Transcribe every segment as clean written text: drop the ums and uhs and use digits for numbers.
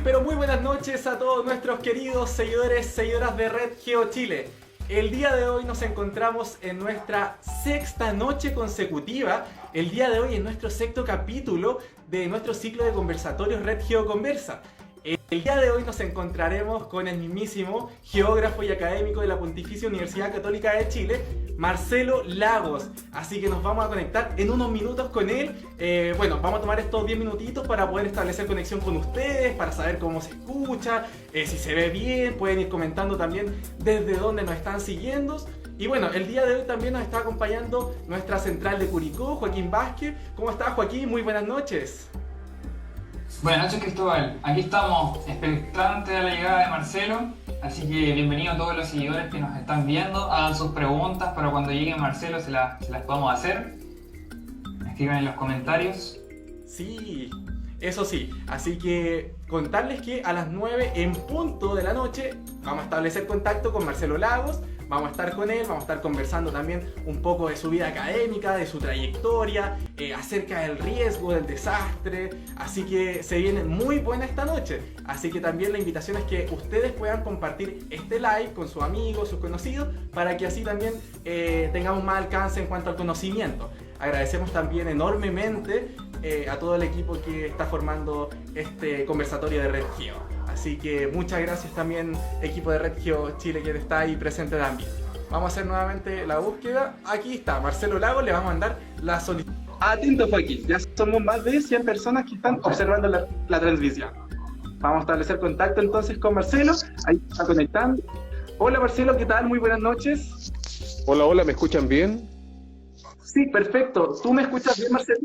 pero muy buenas noches a todos nuestros queridos seguidores, seguidoras de Red Geo Chile. El día de hoy nos encontramos en nuestra sexta noche consecutiva. El día de hoy es nuestro sexto capítulo de nuestro ciclo de conversatorios Red Geo Conversa. El día de hoy nos encontraremos con el mismísimo geógrafo y académico de la Pontificia Universidad Católica de Chile, Marcelo Lagos. Así que nos vamos a conectar en unos minutos con él. Bueno, vamos a tomar estos 10 minutitos para poder establecer conexión con ustedes, para saber cómo se escucha, si se ve bien, pueden ir comentando también desde dónde nos están siguiendo. Y bueno, el día de hoy también nos está acompañando nuestra central de Curicó, Joaquín Vázquez. ¿Cómo estás, Joaquín? Muy buenas noches. Buenas noches, Cristóbal. Aquí estamos expectantes de la llegada de Marcelo, así que bienvenidos a todos los seguidores que nos están viendo. Hagan sus preguntas para cuando llegue Marcelo se las podamos hacer. Escriban en los comentarios. Sí, eso sí. Así que contarles que a las 9 en punto de la noche vamos a establecer contacto con Marcelo Lagos. Vamos a estar con él, vamos a estar conversando también un poco de su vida académica, de su trayectoria, acerca del riesgo, del desastre. Así que se viene muy buena esta noche. Así que también la invitación es que ustedes puedan compartir este live con sus amigos, sus conocidos, para que así también tengamos más alcance en cuanto al conocimiento. Agradecemos también enormemente a todo el equipo que está formando este conversatorio de Red Geo. Así que muchas gracias también, equipo de Red Geo Chile, que está ahí presente también. Vamos a hacer nuevamente la búsqueda. Aquí está, Marcelo Lagos, le vamos a mandar la solicitud. Atento, Joaquín, ya somos más de 100 personas que están observando la transmisión. Vamos a establecer contacto entonces con Marcelo, ahí está conectando. Hola Marcelo, ¿qué tal? Muy buenas noches. Hola, hola, ¿me escuchan bien? Sí, perfecto. ¿Tú me escuchas bien, Marcelo?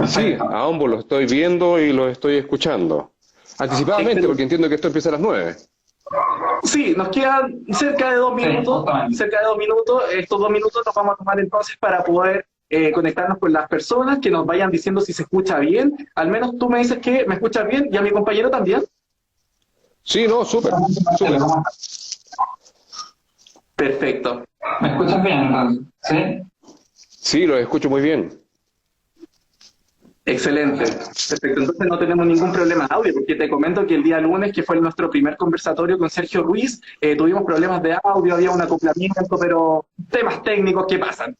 Sí, a ambos los estoy viendo y los estoy escuchando. Anticipadamente, porque entiendo que esto empieza a las 9. Sí, nos quedan cerca de 2 minutos. Cerca de 2 minutos. Estos 2 minutos los vamos a tomar entonces para poder conectarnos con las personas que nos vayan diciendo si se escucha bien. Al menos tú me dices que me escuchas bien y a mi compañero también. Sí, no, súper, súper. Perfecto. ¿Me escuchas bien? ¿Sí? Sí, los escucho muy bien. Excelente, perfecto, entonces no tenemos ningún problema de audio, porque te comento que el día lunes, que fue nuestro primer conversatorio con Sergio Ruiz, tuvimos problemas de audio, había un acoplamiento, pero temas técnicos que pasan.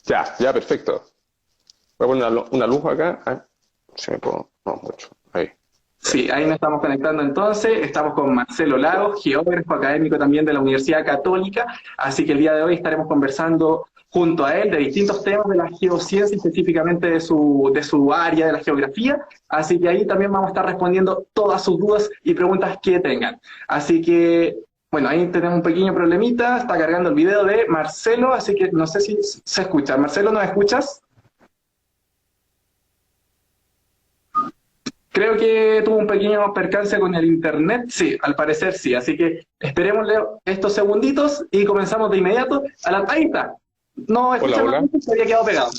Ya, perfecto. Voy a poner una luz acá. Ah, si me puedo, no mucho, ahí. Sí, ahí nos estamos conectando entonces, estamos con Marcelo Lagos, geógrafo académico también de la Universidad Católica, así que el día de hoy estaremos conversando junto a él de distintos temas de la geociencia, específicamente de su área, de la geografía, así que ahí también vamos a estar respondiendo todas sus dudas y preguntas que tengan. Así que, bueno, ahí tenemos un pequeño problemita, está cargando el video de Marcelo, así que no sé si se escucha. Marcelo, ¿nos escuchas? Creo que tuvo un pequeño percance con el internet, sí, al parecer sí, así que esperemos estos segunditos y comenzamos de inmediato. Ahí está. No escuchamos, hola. Se había quedado pegado.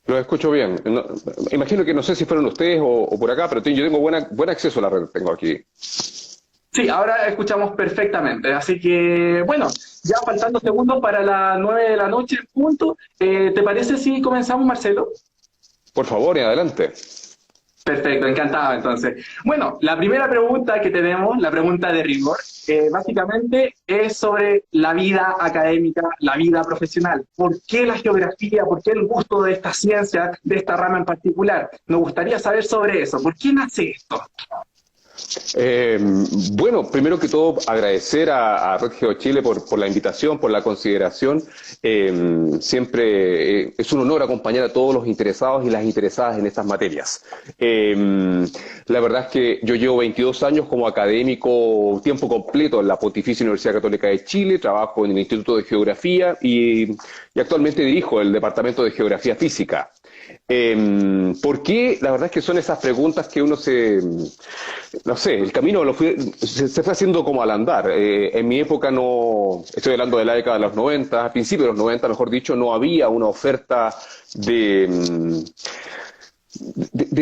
Los escucho bien. No, imagino que no sé si fueron ustedes o por acá, pero yo tengo buen acceso a la red, tengo aquí. Sí, ahora escuchamos perfectamente, así que, bueno, ya faltando segundos para las 9 de la noche, punto. ¿Te parece si comenzamos, Marcelo? Por favor, y adelante. Perfecto, encantado entonces. Bueno, la primera pregunta que tenemos, la pregunta de rigor, básicamente es sobre la vida académica, la vida profesional. ¿Por qué la geografía? ¿Por qué el gusto de esta ciencia, de esta rama en particular? Nos gustaría saber sobre eso. ¿Por qué nace esto? Bueno, primero que todo agradecer a Red Geo Chile por la invitación, por la consideración. Siempre es un honor acompañar a todos los interesados y las interesadas en estas materias. La verdad es que yo llevo 22 años como académico tiempo completo en la Pontificia Universidad Católica de Chile, trabajo en el Instituto de Geografía y actualmente dirijo el Departamento de Geografía Física. ¿Por qué? La verdad es que son esas preguntas que uno no sé, el camino se fue haciendo como al andar. En mi época no, estoy hablando de la década de los 90, a principios de los 90, mejor dicho, no había una oferta de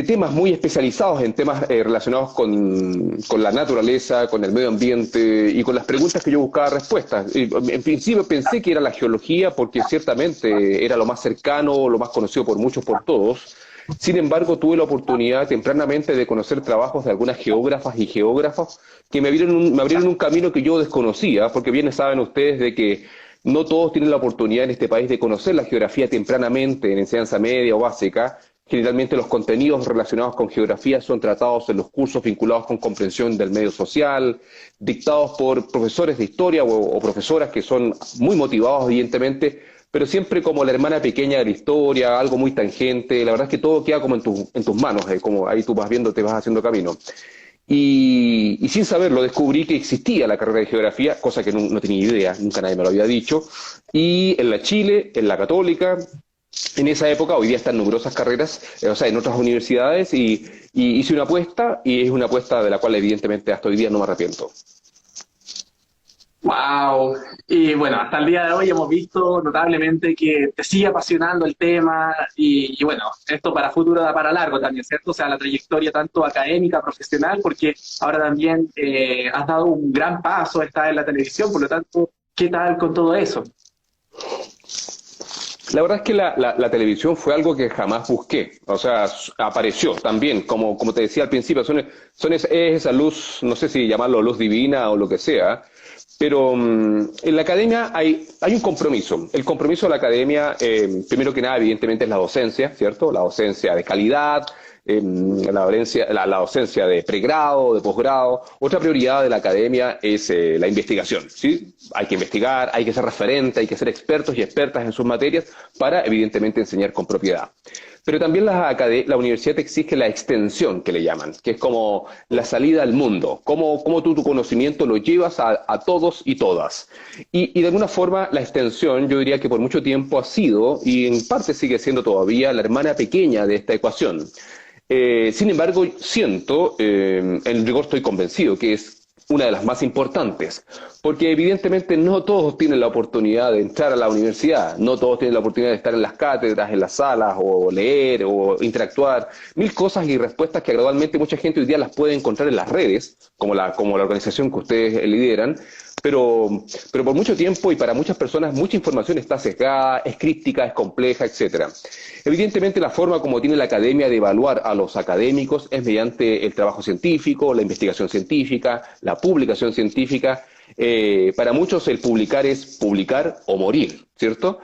temas muy especializados en temas relacionados con la naturaleza, con el medio ambiente y con las preguntas que yo buscaba respuestas. En principio pensé que era la geología porque ciertamente era lo más cercano, lo más conocido por muchos, por todos, Sin embargo, tuve la oportunidad tempranamente de conocer trabajos de algunas geógrafas y geógrafos que me abrieron un camino que yo desconocía, porque bien saben ustedes de que no todos tienen la oportunidad en este país de conocer la geografía tempranamente en enseñanza media o básica. Generalmente los contenidos relacionados con geografía son tratados en los cursos vinculados con comprensión del medio social, dictados por profesores de historia o profesoras que son muy motivados, evidentemente, pero siempre como la hermana pequeña de la historia, algo muy tangente. La verdad es que todo queda como en tus manos, como ahí tú vas viendo, te vas haciendo camino. Y sin saberlo descubrí que existía la carrera de geografía, cosa que no tenía idea, nunca nadie me lo había dicho, y en la Chile, en la Católica, en esa época, hoy día están numerosas carreras, o sea, en otras universidades, y hice una apuesta, y es una apuesta de la cual evidentemente hasta hoy día no me arrepiento. Wow. Y bueno, hasta el día de hoy hemos visto notablemente que te sigue apasionando el tema y bueno, esto para futuro da para largo también, ¿cierto? O sea, la trayectoria tanto académica, profesional, porque ahora también has dado un gran paso, estás en la televisión, por lo tanto, ¿qué tal con todo eso? La verdad es que la televisión fue algo que jamás busqué, o sea, apareció también, como te decía al principio, es esa luz, no sé si llamarlo luz divina o lo que sea, pero en la academia hay un compromiso. El compromiso de la academia, primero que nada, evidentemente es la docencia, ¿cierto? La docencia de calidad, la docencia de pregrado, de posgrado. Otra prioridad de la academia es la investigación, ¿sí? Hay que investigar, hay que ser referente, hay que ser expertos y expertas en sus materias para, evidentemente, enseñar con propiedad. Pero también la universidad te exige la extensión, que le llaman, que es como la salida al mundo, cómo tú tu conocimiento lo llevas a todos y todas. Y de alguna forma la extensión, yo diría que por mucho tiempo ha sido, y en parte sigue siendo todavía, la hermana pequeña de esta ecuación. Sin embargo, siento, en rigor estoy convencido, que es una de las más importantes, porque evidentemente no todos tienen la oportunidad de entrar a la universidad, no todos tienen la oportunidad de estar en las cátedras, en las salas, o leer, o interactuar, mil cosas y respuestas que gradualmente mucha gente hoy día las puede encontrar en las redes, como la organización que ustedes lideran, pero por mucho tiempo y para muchas personas mucha información está sesgada, es críptica, es compleja, etcétera. Evidentemente la forma como tiene la academia de evaluar a los académicos es mediante el trabajo científico, la investigación científica, la publicación científica. Para muchos el publicar es publicar o morir, ¿cierto?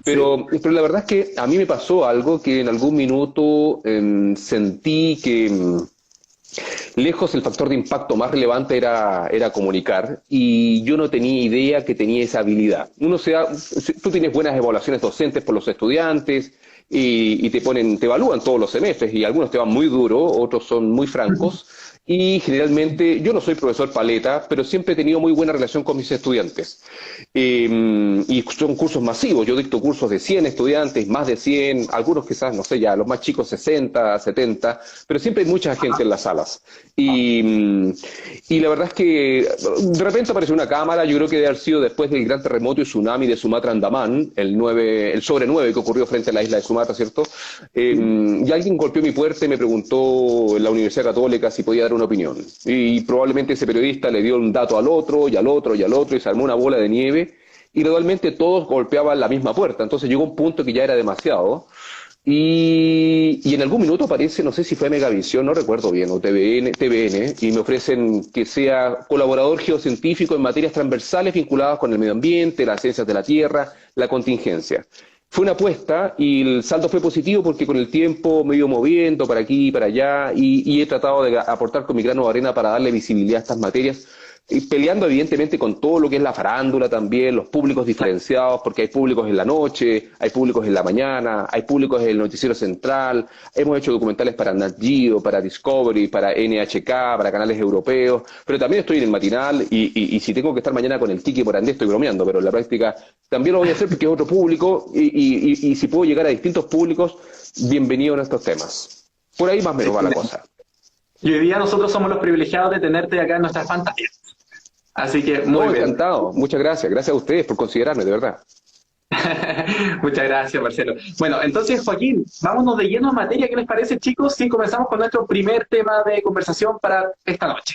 Pero la verdad es que a mí me pasó algo que en algún minuto sentí que lejos el factor de impacto más relevante era comunicar, y yo no tenía idea que tenía esa habilidad. Tú tienes buenas evaluaciones docentes por los estudiantes y te evalúan todos los semestres, y algunos te van muy duro, otros son muy francos. Y generalmente, yo no soy profesor paleta, pero siempre he tenido muy buena relación con mis estudiantes. Y son cursos masivos, yo dicto cursos de 100 estudiantes, más de 100, algunos quizás, no sé, ya los más chicos 60, 70, pero siempre hay mucha gente en las salas. Y la verdad es que de repente apareció una cámara, yo creo que debe haber sido después del gran terremoto y tsunami de Sumatra Andamán, el sobre 9 que ocurrió frente a la isla de Sumatra, ¿cierto? Y alguien golpeó mi puerta y me preguntó en la Universidad Católica si podía dar una opinión. Y probablemente ese periodista le dio un dato al otro, y al otro, y al otro, y se armó una bola de nieve, y gradualmente todos golpeaban la misma puerta. Entonces llegó un punto que ya era demasiado. Y en algún minuto aparece, no sé si fue Megavisión, no recuerdo bien, o TVN, y me ofrecen que sea colaborador geocientífico en materias transversales vinculadas con el medio ambiente, las ciencias de la tierra, la contingencia. Fue una apuesta y el saldo fue positivo porque con el tiempo me he ido moviendo para aquí y para allá, y he tratado de aportar con mi grano de arena para darle visibilidad a estas materias, y peleando evidentemente con todo lo que es la farándula también, los públicos diferenciados, porque hay públicos en la noche, hay públicos en la mañana, hay públicos en el noticiero central, hemos hecho documentales para Nat Geo, para Discovery, para NHK, para canales europeos, pero también estoy en el matinal, y si tengo que estar mañana con el Tiki por Andés estoy bromeando, pero en la práctica también lo voy a hacer porque es otro público, y si puedo llegar a distintos públicos, bienvenido en estos temas. Por ahí más o menos va la cosa. Y hoy día nosotros somos los privilegiados de tenerte acá en nuestras pantallas. Así que muy bien. Encantado, muchas gracias. Gracias a ustedes por considerarme, de verdad. Muchas gracias, Marcelo. Bueno, entonces, Joaquín, vámonos de lleno en materia. ¿Qué les parece, chicos? Si comenzamos con nuestro primer tema de conversación para esta noche.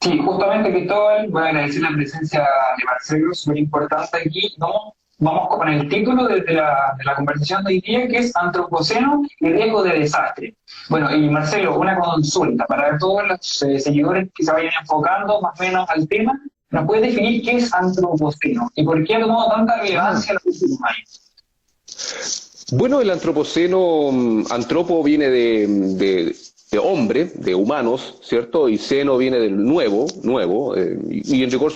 Sí, justamente, Cristóbal, voy a agradecer la presencia de Marcelo, súper importante aquí, ¿no? vamos con el título de la conversación de hoy día, que es Antropoceno y riesgo de desastre. Bueno, y Marcelo, una consulta para todos los seguidores que se vayan enfocando más o menos al tema. ¿Nos puedes definir qué es Antropoceno y por qué ha tomado tanta relevancia en los últimos años? Bueno, el antropoceno, antropo viene de hombre, de humanos, ¿cierto? Y ceno viene del nuevo, y en rigor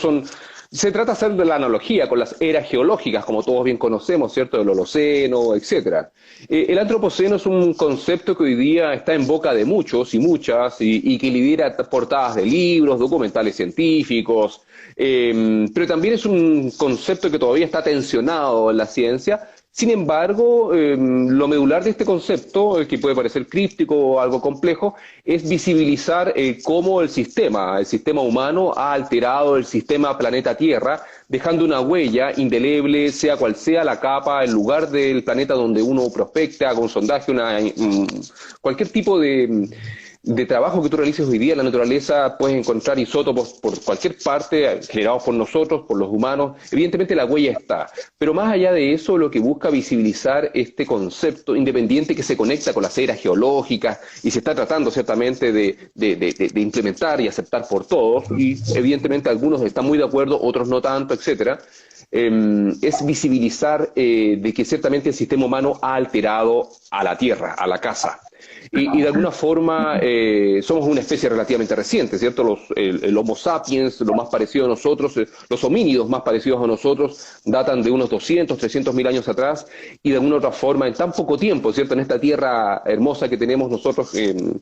se trata de hacer de la analogía con las eras geológicas, como todos bien conocemos, ¿cierto? El Holoceno, etcétera. El antropoceno es un concepto que hoy día está en boca de muchos y muchas, y que lidera portadas de libros, documentales científicos, pero también es un concepto que todavía está tensionado en la ciencia. Sin embargo, lo medular de este concepto, que puede parecer críptico o algo complejo, es visibilizar cómo el sistema humano ha alterado el sistema planeta Tierra, dejando una huella indeleble, sea cual sea la capa, el lugar del planeta donde uno prospecta, haga un sondaje, cualquier tipo de trabajo que tú realices hoy día en la naturaleza. Puedes encontrar isótopos por cualquier parte, generados por nosotros, por los humanos. Evidentemente la huella está, pero más allá de eso, lo que busca visibilizar este concepto independiente que se conecta con las eras geológicas y se está tratando ciertamente de implementar y aceptar por todos, y evidentemente algunos están muy de acuerdo, otros no tanto, etcétera. Es visibilizar de que ciertamente el sistema humano ha alterado a la Tierra, a la casa. Y de alguna forma somos una especie relativamente reciente, ¿cierto? El Homo sapiens, lo más parecido a nosotros, los homínidos más parecidos a nosotros, datan de unos 200, 300 mil años atrás, y de alguna otra forma, en tan poco tiempo, ¿cierto? En esta tierra hermosa que tenemos nosotros, que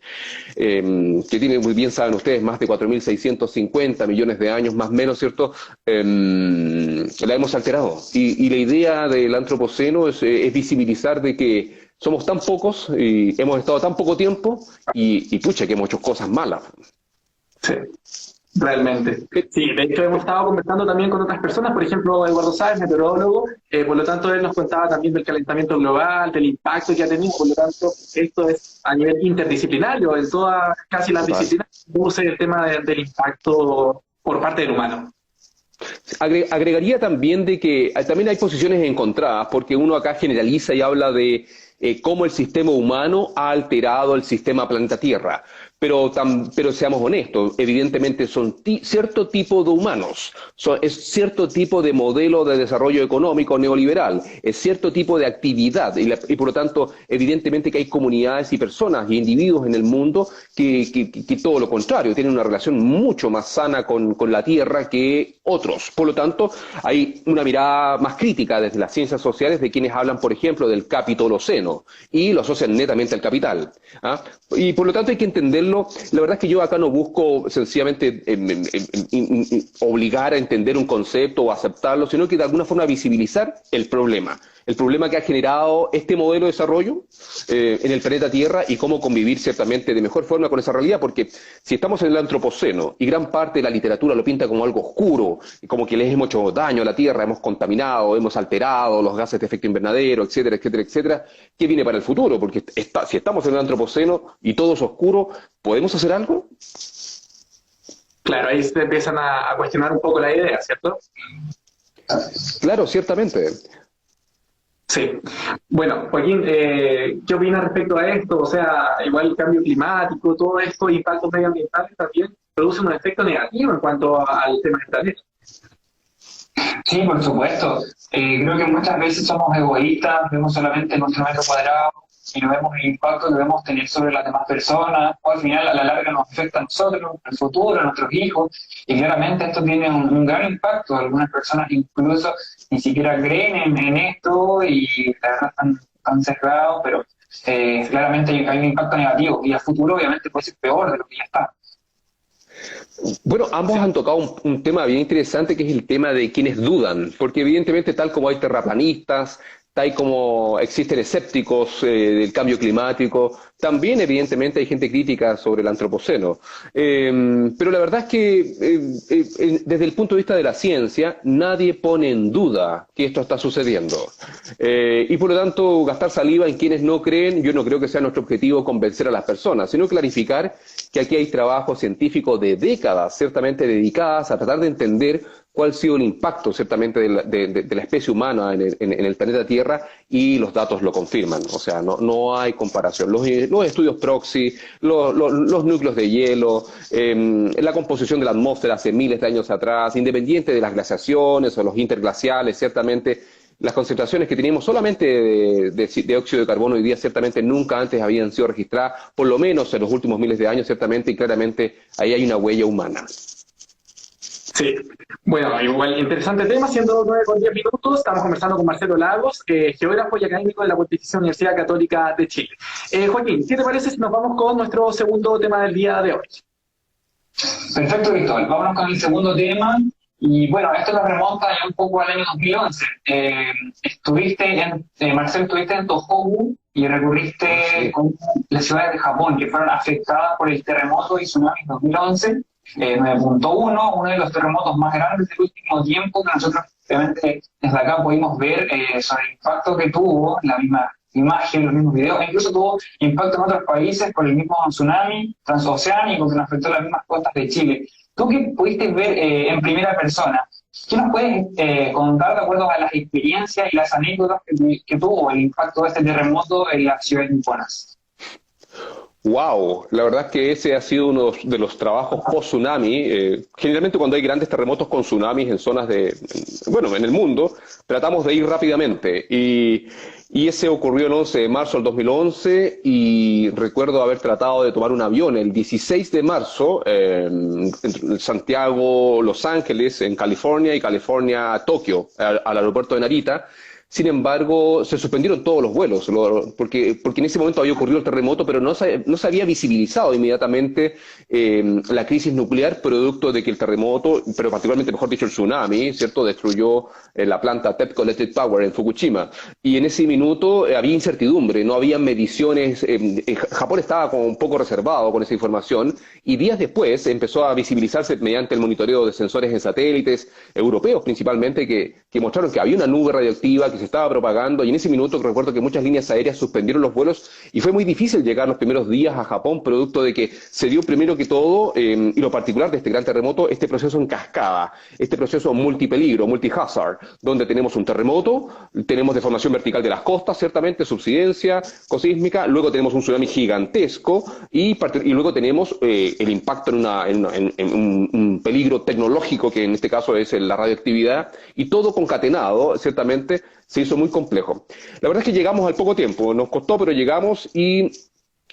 tiene, muy bien saben ustedes, más de 4.650 millones de años, más o menos, ¿cierto? La hemos alterado. Y la idea del antropoceno es visibilizar de que somos tan pocos y hemos estado tan poco tiempo y pucha, que hemos hecho cosas malas. Sí, realmente. Sí, de hecho hemos estado conversando también con otras personas, por ejemplo, Eduardo Sáenz, meteorólogo, por lo tanto él nos contaba también del calentamiento global, del impacto que ha tenido, por lo tanto esto es a nivel interdisciplinario, en todas casi las disciplinas, use el tema del impacto por parte del humano. Agregaría también de que también hay posiciones encontradas, porque uno acá generaliza y habla de cómo el sistema humano ha alterado el sistema planeta Tierra. Pero seamos honestos, evidentemente son cierto tipo de humanos, es cierto tipo de modelo de desarrollo económico neoliberal, es cierto tipo de actividad, y por lo tanto, evidentemente que hay comunidades y personas y individuos en el mundo que todo lo contrario, tienen una relación mucho más sana con la Tierra que otros. Por lo tanto, hay una mirada más crítica desde las ciencias sociales de quienes hablan, por ejemplo, del capitoloceno, y lo asocian netamente al capital. Y por lo tanto hay que entenderlo. La verdad es que yo acá no busco sencillamente obligar a entender un concepto o aceptarlo, sino que de alguna forma visibilizar el problema que ha generado este modelo de desarrollo en el planeta Tierra y cómo convivir ciertamente de mejor forma con esa realidad, porque si estamos en el antropoceno y gran parte de la literatura lo pinta como algo oscuro, como que les hemos hecho daño a la Tierra, hemos contaminado, hemos alterado los gases de efecto invernadero, etcétera, etcétera, etcétera, ¿qué viene para el futuro? Porque si estamos en el antropoceno y todo es oscuro, ¿podemos hacer algo? Claro, ahí se empiezan a cuestionar un poco la idea, ¿cierto? Claro, ciertamente. Sí. Bueno, Joaquín, ¿qué opinas respecto a esto? O sea, igual el cambio climático, todo esto, impactos medioambientales también produce un efecto negativo en cuanto al tema del planeta. Sí, por supuesto. Creo que muchas veces somos egoístas, vemos solamente nuestro metro cuadrado y no vemos el impacto que debemos tener sobre las demás personas, o al final a la larga nos afecta a nosotros, al futuro, a nuestros hijos, y claramente esto tiene un gran impacto. Algunas personas incluso ni siquiera creen en esto y la verdad están cerrados, pero claramente hay un impacto negativo, y a futuro obviamente puede ser peor de lo que ya está. Bueno, ambos han tocado un tema bien interesante, que es el tema de quienes dudan, porque evidentemente tal como hay terraplanistas, tal como existen escépticos del cambio climático, también evidentemente hay gente crítica sobre el antropoceno. Pero la verdad es que desde el punto de vista de la ciencia, nadie pone en duda que esto está sucediendo. Y por lo tanto, gastar saliva en quienes no creen, yo no creo que sea nuestro objetivo convencer a las personas, sino clarificar que aquí hay trabajo científico de décadas, ciertamente dedicadas a tratar de entender cuál ha sido el impacto ciertamente de la especie humana en el planeta Tierra, y los datos lo confirman. O sea, no hay comparación. Los estudios proxy, los núcleos de hielo, la composición de la atmósfera hace miles de años atrás, independiente de las glaciaciones o los interglaciales, ciertamente las concentraciones que teníamos solamente de óxido de carbono hoy día ciertamente nunca antes habían sido registradas, por lo menos en los últimos miles de años, ciertamente, y claramente ahí hay una huella humana. Sí, bueno, igual interesante tema, siendo 9:10, estamos conversando con Marcelo Lagos, geógrafo y académico de la Pontificia Universidad Católica de Chile. Joaquín, ¿qué te parece si nos vamos con nuestro segundo tema del día de hoy? Perfecto, Cristóbal. Vámonos con el segundo tema. Y bueno, esto nos remonta ya un poco al año 2011. Marcelo, estuviste en Tohoku y recorriste con las ciudades de Japón que fueron afectadas por el terremoto y tsunami 2011, 9.1, uno de los terremotos más grandes del último tiempo, que nosotros obviamente desde acá pudimos ver sobre el impacto que tuvo, la misma imagen, los mismos videos, e incluso tuvo impacto en otros países por el mismo tsunami transoceánico que nos afectó las mismas costas de Chile. Tú que pudiste ver en primera persona, ¿qué nos puedes contar de acuerdo a las experiencias y las anécdotas que tuvo el impacto de este terremoto en las ciudades niponas? Wow, la verdad es que ese ha sido uno de los trabajos post-tsunami. Generalmente cuando hay grandes terremotos con tsunamis en zonas en el mundo, tratamos de ir rápidamente. Y ese ocurrió el 11 de marzo del 2011 y recuerdo haber tratado de tomar un avión el 16 de marzo en Santiago, Los Ángeles, en California, y California, Tokio, al aeropuerto de Narita. Sin embargo, se suspendieron todos los vuelos, porque en ese momento había ocurrido el terremoto, pero no se había visibilizado inmediatamente la crisis nuclear producto de que el terremoto, pero particularmente, mejor dicho, el tsunami, ¿cierto?, destruyó la planta TEPCO Electric Power en Fukushima. Y en ese minuto había incertidumbre, no había mediciones. Japón estaba como un poco reservado con esa información, y días después empezó a visibilizarse mediante el monitoreo de sensores en satélites europeos principalmente, que mostraron que había una nube radioactiva que se estaba propagando, y en ese minuto recuerdo que muchas líneas aéreas suspendieron los vuelos y fue muy difícil llegar los primeros días a Japón, producto de que se dio primero que todo, y lo particular de este gran terremoto, este proceso en cascada, este proceso multipeligro, multi-hazard, donde tenemos un terremoto, tenemos deformación vertical de las costas, ciertamente, subsidencia cosísmica, luego tenemos un tsunami gigantesco y luego tenemos el impacto en un peligro tecnológico, que en este caso es la radioactividad, y todo concatenado, ciertamente, se hizo muy complejo. La verdad es que llegamos al poco tiempo, nos costó, pero llegamos. Y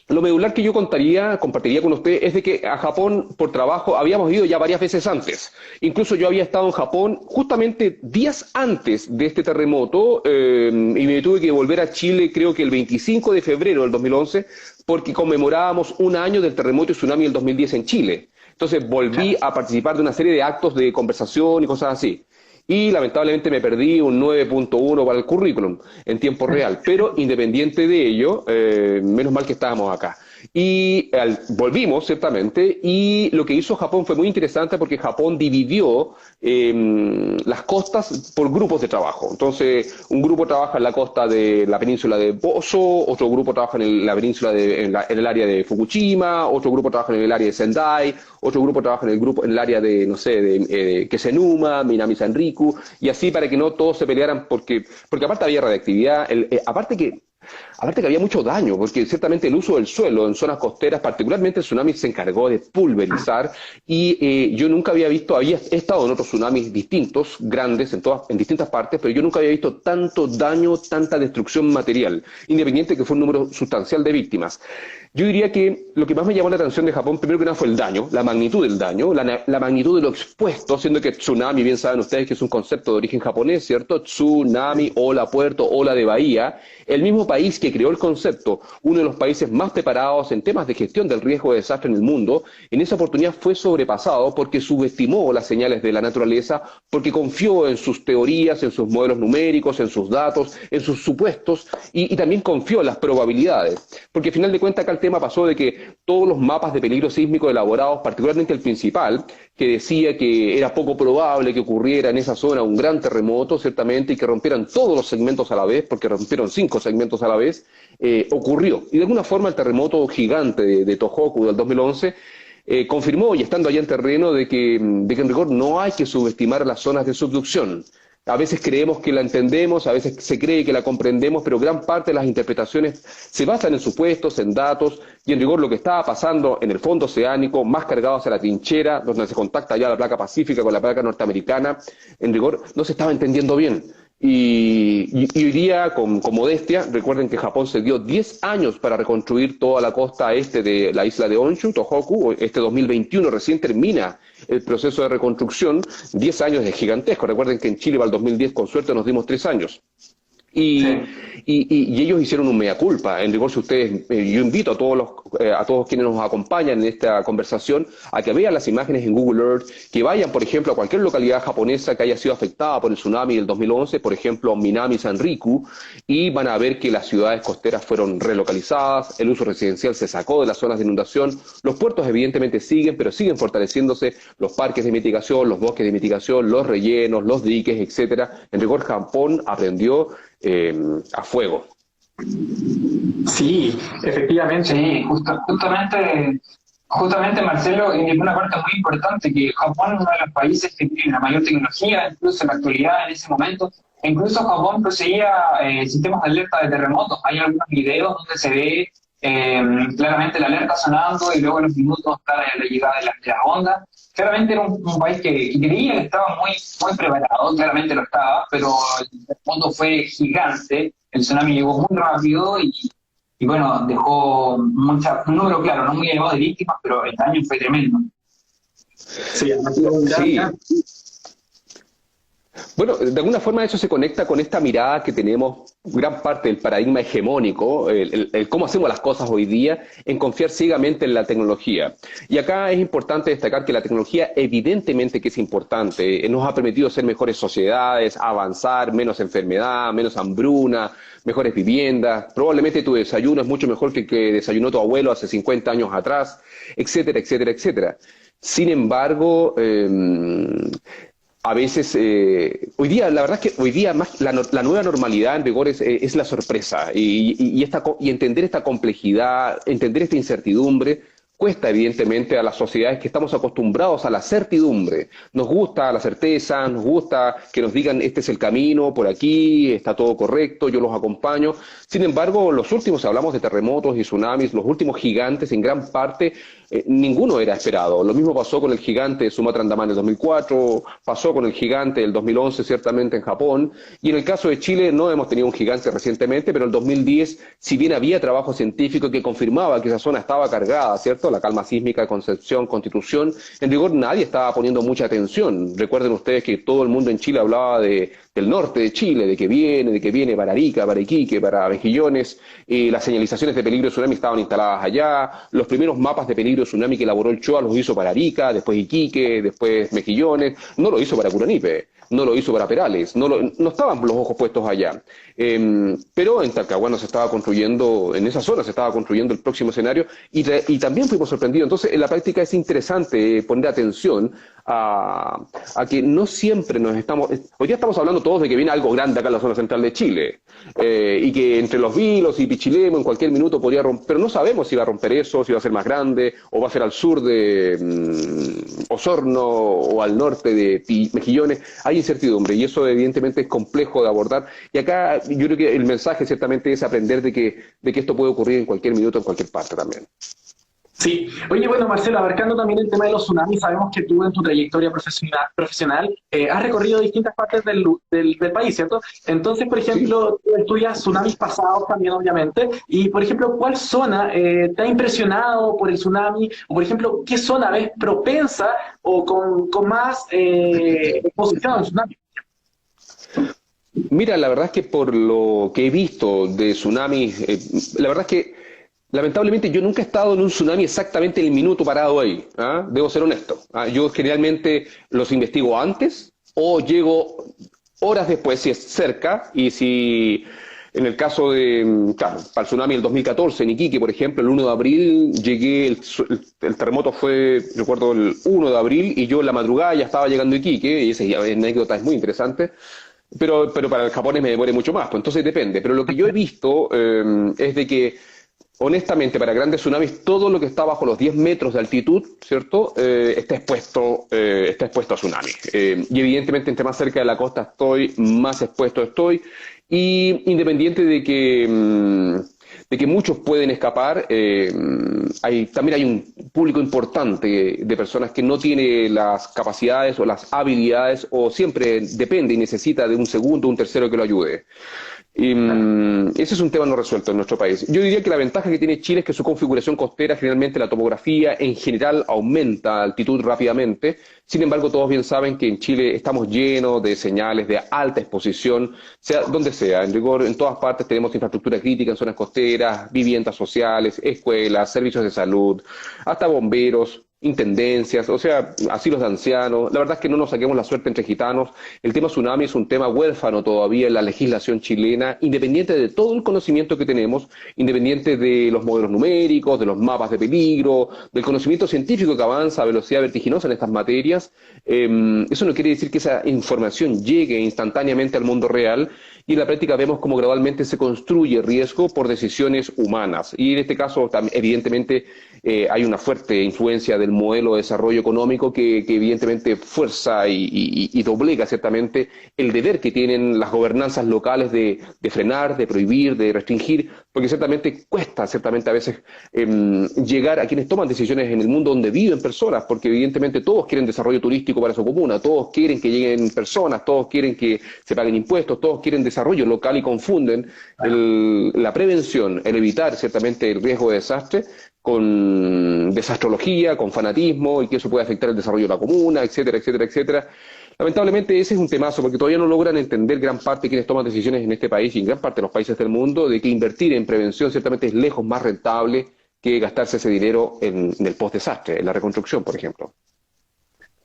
lo medular que yo compartiría con usted es de que a Japón por trabajo habíamos ido ya varias veces antes. Incluso yo había estado en Japón justamente días antes de este terremoto, y me tuve que volver a Chile creo que el 25 de febrero del 2011, porque conmemorábamos un año del terremoto y tsunami del 2010 en Chile. Entonces volví a participar de una serie de actos de conversación y cosas así. Y lamentablemente me perdí un 9.1 para el currículum en tiempo real, pero independiente de ello, menos mal que estábamos acá. Y volvimos, ciertamente, y lo que hizo Japón fue muy interesante, porque Japón dividió las costas por grupos de trabajo. Entonces, un grupo trabaja en la costa de la península de Bozo, otro grupo trabaja en la península en el área de Fukushima, otro grupo trabaja en el área de Sendai, otro grupo trabaja en el área de, no sé, de Kesenuma, Minami Sanriku, y así para que no todos se pelearan, porque aparte había radiactividad, aparte que había mucho daño, porque ciertamente el uso del suelo en zonas costeras, particularmente el tsunami, se encargó de pulverizar, y yo nunca había visto, he estado en otros tsunamis distintos, grandes, en distintas partes, pero yo nunca había visto tanto daño, tanta destrucción material, independiente de que fue un número sustancial de víctimas. Yo diría que lo que más me llamó la atención de Japón, primero que nada, fue el daño, la magnitud del daño, la magnitud de lo expuesto, siendo que tsunami, bien saben ustedes que es un concepto de origen japonés, ¿cierto? Tsunami, ola, puerto, ola de bahía. El mismo país que creó el concepto, uno de los países más preparados en temas de gestión del riesgo de desastre en el mundo, en esa oportunidad fue sobrepasado porque subestimó las señales de la naturaleza, porque confió en sus teorías, en sus modelos numéricos, en sus datos, en sus supuestos, y también confió en las probabilidades. Porque al final de cuentas acá el tema pasó de que todos los mapas de peligro sísmico elaborados, particularmente el principal, que decía que era poco probable que ocurriera en esa zona un gran terremoto, ciertamente, y que rompieran todos los segmentos a la vez, porque rompieron 5 segmentos a la vez, ocurrió. Y de alguna forma el terremoto gigante de Tohoku del 2011 confirmó, y estando allá en terreno, de que en rigor no hay que subestimar las zonas de subducción. A veces creemos que la entendemos, a veces se cree que la comprendemos, pero gran parte de las interpretaciones se basan en supuestos, en datos, y en rigor lo que estaba pasando en el fondo oceánico, más cargado hacia la trinchera, donde se contacta ya la placa pacífica con la placa norteamericana, en rigor no se estaba entendiendo bien. Y hoy día, con modestia, recuerden que Japón se dio 10 años para reconstruir toda la costa este de la isla de Honshu, Tohoku. Este 2021 recién termina el proceso de reconstrucción. 10 años es gigantesco. Recuerden que en Chile para el 2010 con suerte nos dimos 3 años. Y, Sí. y ellos hicieron un mea culpa. En rigor, si ustedes, yo invito a todos quienes nos acompañan en esta conversación a que vean las imágenes en Google Earth, que vayan, por ejemplo, a cualquier localidad japonesa que haya sido afectada por el tsunami del 2011, por ejemplo, Minami Sanriku, y van a ver que las ciudades costeras fueron relocalizadas, el uso residencial se sacó de las zonas de inundación, los puertos evidentemente siguen, pero siguen fortaleciéndose los parques de mitigación, los bosques de mitigación, los rellenos, los diques, etcétera. En rigor, Japón aprendió a fuego. Sí, efectivamente. Sí, justamente Marcelo, en una parte muy importante, que Japón es uno de los países que tiene la mayor tecnología, incluso en la actualidad, en ese momento. Incluso Japón poseía sistemas de alerta de terremotos. Hay algunos videos donde se ve claramente la alerta sonando y luego en los minutos está la llegada de las ondas. Claramente era un país que creía que estaba muy preparado, claramente lo estaba, pero el terremoto fue gigante, el tsunami llegó muy rápido y bueno, dejó un número claro, no muy elevado de víctimas, pero el daño fue tremendo. Sí, Sí. Bueno, de alguna forma eso se conecta con esta mirada que tenemos, gran parte del paradigma hegemónico, el cómo hacemos las cosas hoy día, en confiar ciegamente en la tecnología. Y acá es importante destacar que la tecnología evidentemente que es importante, nos ha permitido ser mejores sociedades, avanzar, menos enfermedad, menos hambruna, mejores viviendas, probablemente tu desayuno es mucho mejor que el que desayunó tu abuelo hace 50 años atrás, etcétera, etcétera, etcétera. Sin embargo, a veces, hoy día, la verdad es que hoy día más la nueva normalidad en rigor es la sorpresa y entender esta complejidad, entender esta incertidumbre, cuesta evidentemente a las sociedades que estamos acostumbrados a la certidumbre. Nos gusta la certeza, nos gusta que nos digan este es el camino, por aquí, está todo correcto, yo los acompaño. Sin embargo, los últimos, hablamos de terremotos y tsunamis, los últimos gigantes en gran parte, ninguno era esperado. Lo mismo pasó con el gigante de Sumatra Andaman en 2004, pasó con el gigante del 2011 ciertamente en Japón, y en el caso de Chile no hemos tenido un gigante recientemente, pero en el 2010, si bien había trabajo científico que confirmaba que esa zona estaba cargada, ¿cierto? La calma sísmica de Concepción, Constitución, en rigor nadie estaba poniendo mucha atención. Recuerden ustedes que todo el mundo en Chile hablaba del norte de Chile, de que viene para Arica, para Iquique, para Mejillones, las señalizaciones de peligro de tsunami estaban instaladas allá, los primeros mapas de peligro de tsunami que elaboró el CHOA los hizo para Arica, después Iquique, después Mejillones, no lo hizo para Curanipe, no lo hizo para Perales, no estaban los ojos puestos allá. Pero en Talcahuano se estaba construyendo, en esa zona se estaba construyendo el próximo escenario y también fuimos sorprendidos. Entonces, en la práctica es interesante poner atención a que no siempre hoy día estamos hablando todos de que viene algo grande acá en la zona central de Chile, y que entre Los Vilos y Pichilemu en cualquier minuto podría romper, pero no sabemos si va a romper eso, si va a ser más grande, o va a ser al sur de Osorno o al norte de Mejillones. Hay incertidumbre y eso evidentemente es complejo de abordar. Y acá yo creo que el mensaje ciertamente es aprender de que esto puede ocurrir en cualquier minuto, en cualquier parte también. Sí. Oye, bueno, Marcelo, abarcando también el tema de los tsunamis, sabemos que tú en tu trayectoria profesional has recorrido distintas partes del país, ¿cierto? Entonces, por ejemplo, tú estudias tsunamis pasados también, obviamente, y, por ejemplo, ¿cuál zona te ha impresionado por el tsunami? O, por ejemplo, ¿qué zona ves propensa o con más exposición al tsunami? Mira, la verdad es que por lo que he visto de tsunamis, la verdad es que lamentablemente yo nunca he estado en un tsunami exactamente en el minuto parado ahí, ¿ah? Debo ser honesto. Yo generalmente los investigo antes o llego horas después si es cerca y si en el caso de, claro, para el tsunami del 2014 en Iquique, por ejemplo, el 1 de abril llegué, el terremoto fue, recuerdo, el 1 de abril y yo en la madrugada ya estaba llegando a Iquique y esa anécdota es muy interesante. Pero para el japonés me demoré mucho más, pues entonces depende. Pero lo que yo he visto es de que honestamente, para grandes tsunamis, todo lo que está bajo los 10 metros de altitud, ¿cierto? Está expuesto a tsunami. Y evidentemente, entre más cerca de la costa estoy, más expuesto estoy. Y independiente de que muchos pueden escapar, también hay un público importante de personas que no tiene las capacidades o las habilidades o siempre depende y necesita de un segundo o un tercero que lo ayude. Ese es un tema no resuelto en nuestro país. Yo diría que la ventaja que tiene Chile es que su configuración costera, generalmente la topografía en general aumenta altitud rápidamente. Sin embargo, todos bien saben que en Chile estamos llenos de señales de alta exposición, sea donde sea. En rigor, en todas partes tenemos infraestructura crítica en zonas costeras, viviendas sociales, escuelas, servicios de salud, hasta bomberos, intendencias, o sea, asilos de ancianos. La verdad es que no nos saquemos la suerte entre gitanos. El tema tsunami es un tema huérfano todavía en la legislación chilena, independiente de todo el conocimiento que tenemos, independiente de los modelos numéricos, de los mapas de peligro, del conocimiento científico que avanza a velocidad vertiginosa en estas materias. Eso no quiere decir que esa información llegue instantáneamente al mundo real, y en la práctica vemos cómo gradualmente se construye riesgo por decisiones humanas. Y en este caso, evidentemente, hay una fuerte influencia del modelo de desarrollo económico que evidentemente fuerza y doblega ciertamente el deber que tienen las gobernanzas locales de frenar, de prohibir, de restringir, porque ciertamente cuesta a veces llegar a quienes toman decisiones en el mundo donde viven personas, porque evidentemente todos quieren desarrollo turístico para su comuna, todos quieren que lleguen personas, todos quieren que se paguen impuestos, todos quieren desarrollo local y confunden la prevención, el evitar ciertamente el riesgo de desastre con desastrología, con fanatismo, y que eso puede afectar el desarrollo de la comuna, etcétera, etcétera, etcétera. Lamentablemente ese es un temazo, porque todavía no logran entender gran parte de quienes toman decisiones en este país y en gran parte de los países del mundo, de que invertir en prevención ciertamente es lejos más rentable que gastarse ese dinero en el post-desastre, en la reconstrucción, por ejemplo.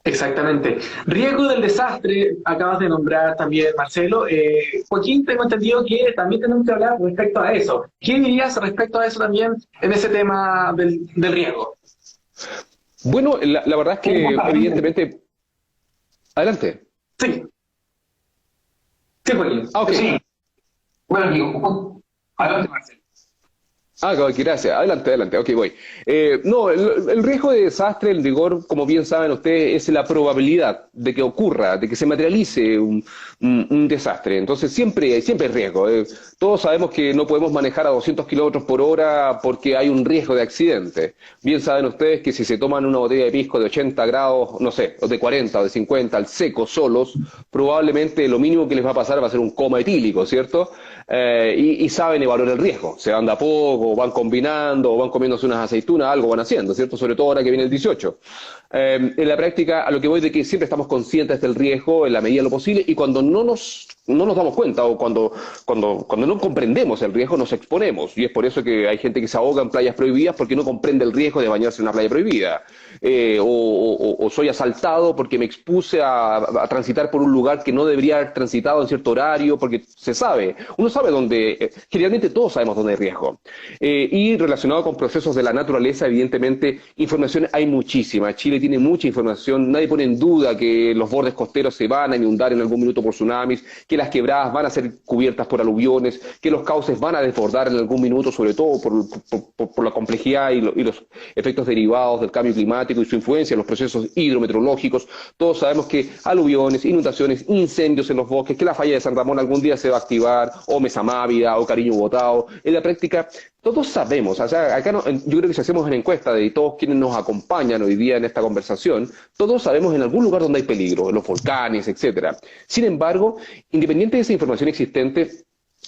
Exactamente. Riesgo del desastre, acabas de nombrar también, Marcelo. Joaquín, tengo entendido que también tenemos que hablar respecto a eso. ¿Qué dirías respecto a eso también en ese tema del riesgo? Bueno, la verdad es que evidentemente... Adelante. Sí. Sí, Joaquín. Ah, ok. Sí. Bueno, digo, adelante, Marcelo. Ah, gracias. Adelante, adelante. Ok, voy. No, el riesgo de desastre, el rigor, como bien saben ustedes, es la probabilidad de que ocurra, de que se materialice un desastre. Entonces, siempre hay riesgo. Todos sabemos que no podemos manejar a 200 kilómetros por hora porque hay un riesgo de accidente. Bien saben ustedes que si se toman una botella de pisco de 80 grados, no sé, o de 40 o de 50 al seco solos, probablemente lo mínimo que les va a pasar va a ser un coma etílico, ¿cierto? Y saben evaluar el riesgo. Se van de a poco, o van combinando, o van comiéndose unas aceitunas, algo van haciendo, ¿cierto? Sobre todo ahora que viene el 18. En la práctica, a lo que voy de que siempre estamos conscientes del riesgo en la medida de lo posible, y cuando no nos damos cuenta o cuando no comprendemos el riesgo, nos exponemos. Y es por eso que hay gente que se ahoga en playas prohibidas porque no comprende el riesgo de bañarse en una playa prohibida. O soy asaltado porque me expuse a transitar por un lugar que no debería haber transitado en cierto horario, porque se sabe. Uno sabe dónde, generalmente todos sabemos dónde hay riesgo. Y relacionado con procesos de la naturaleza, evidentemente, información hay muchísima. Chile tiene mucha información. Nadie pone en duda que los bordes costeros se van a inundar en algún minuto por tsunamis, que las quebradas van a ser cubiertas por aluviones, que los cauces van a desbordar en algún minuto, sobre todo por la complejidad y los efectos derivados del cambio climático y su influencia en los procesos hidrometeorológicos. Todos sabemos que aluviones, inundaciones, incendios en los bosques, que la falla de San Ramón algún día se va a activar, o Mesa Mávida, o Cariño Botao. En la práctica, todos sabemos, o sea, acá yo creo que si hacemos una encuesta de todos quienes nos acompañan hoy día en esta conversación, todos sabemos en algún lugar donde hay peligro, en los volcanes, etcétera. Sin embargo, independiente de esa información existente,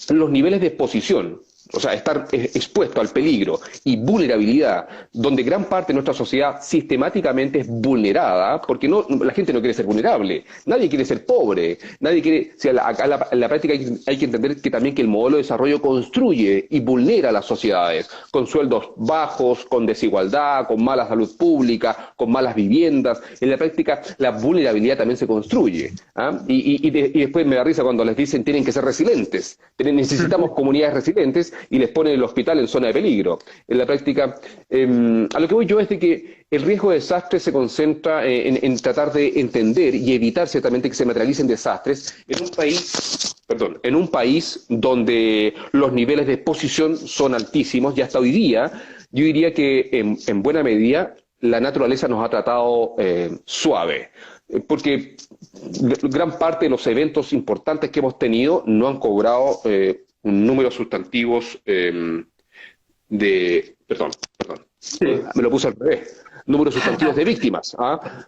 los niveles de exposición, o sea, estar expuesto al peligro y vulnerabilidad, donde gran parte de nuestra sociedad sistemáticamente es vulnerada, porque la gente no quiere ser vulnerable, nadie quiere ser pobre, nadie quiere, o sea, acá en la práctica hay que entender que también que el modelo de desarrollo construye y vulnera a las sociedades, con sueldos bajos, con desigualdad, con mala salud pública, con malas viviendas. En la práctica la vulnerabilidad también se construye, ¿ah? Y después me da risa cuando les dicen tienen que ser resilientes, necesitamos comunidades resilientes, y les ponen el hospital en zona de peligro. En la práctica, a lo que voy yo es de que el riesgo de desastre se concentra en tratar de entender y evitar ciertamente que se materialicen desastres en un país perdón, en un país donde los niveles de exposición son altísimos, y hasta hoy día, yo diría que en buena medida la naturaleza nos ha tratado suave, porque gran parte de los eventos importantes que hemos tenido no han cobrado un número sustantivos me lo puse al revés. Números sustantivos de víctimas.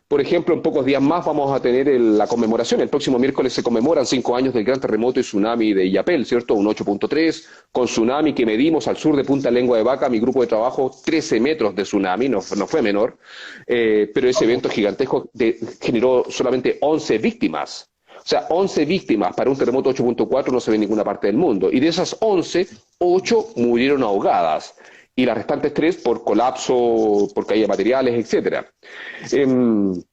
Por ejemplo, en pocos días más vamos a tener la conmemoración. El próximo miércoles se conmemoran 5 años del gran terremoto y tsunami de Illapel, ¿cierto? Un 8.3, con tsunami que medimos al sur de Punta Lengua de Vaca, mi grupo de trabajo, 13 metros de tsunami, no fue menor, pero ese evento gigantesco generó solamente 11 víctimas. O sea, 11 víctimas para un terremoto 8.4 no se ve en ninguna parte del mundo. Y de esas 11, 8 murieron ahogadas. Y las restantes 3 por colapso, por caída de materiales, etc. En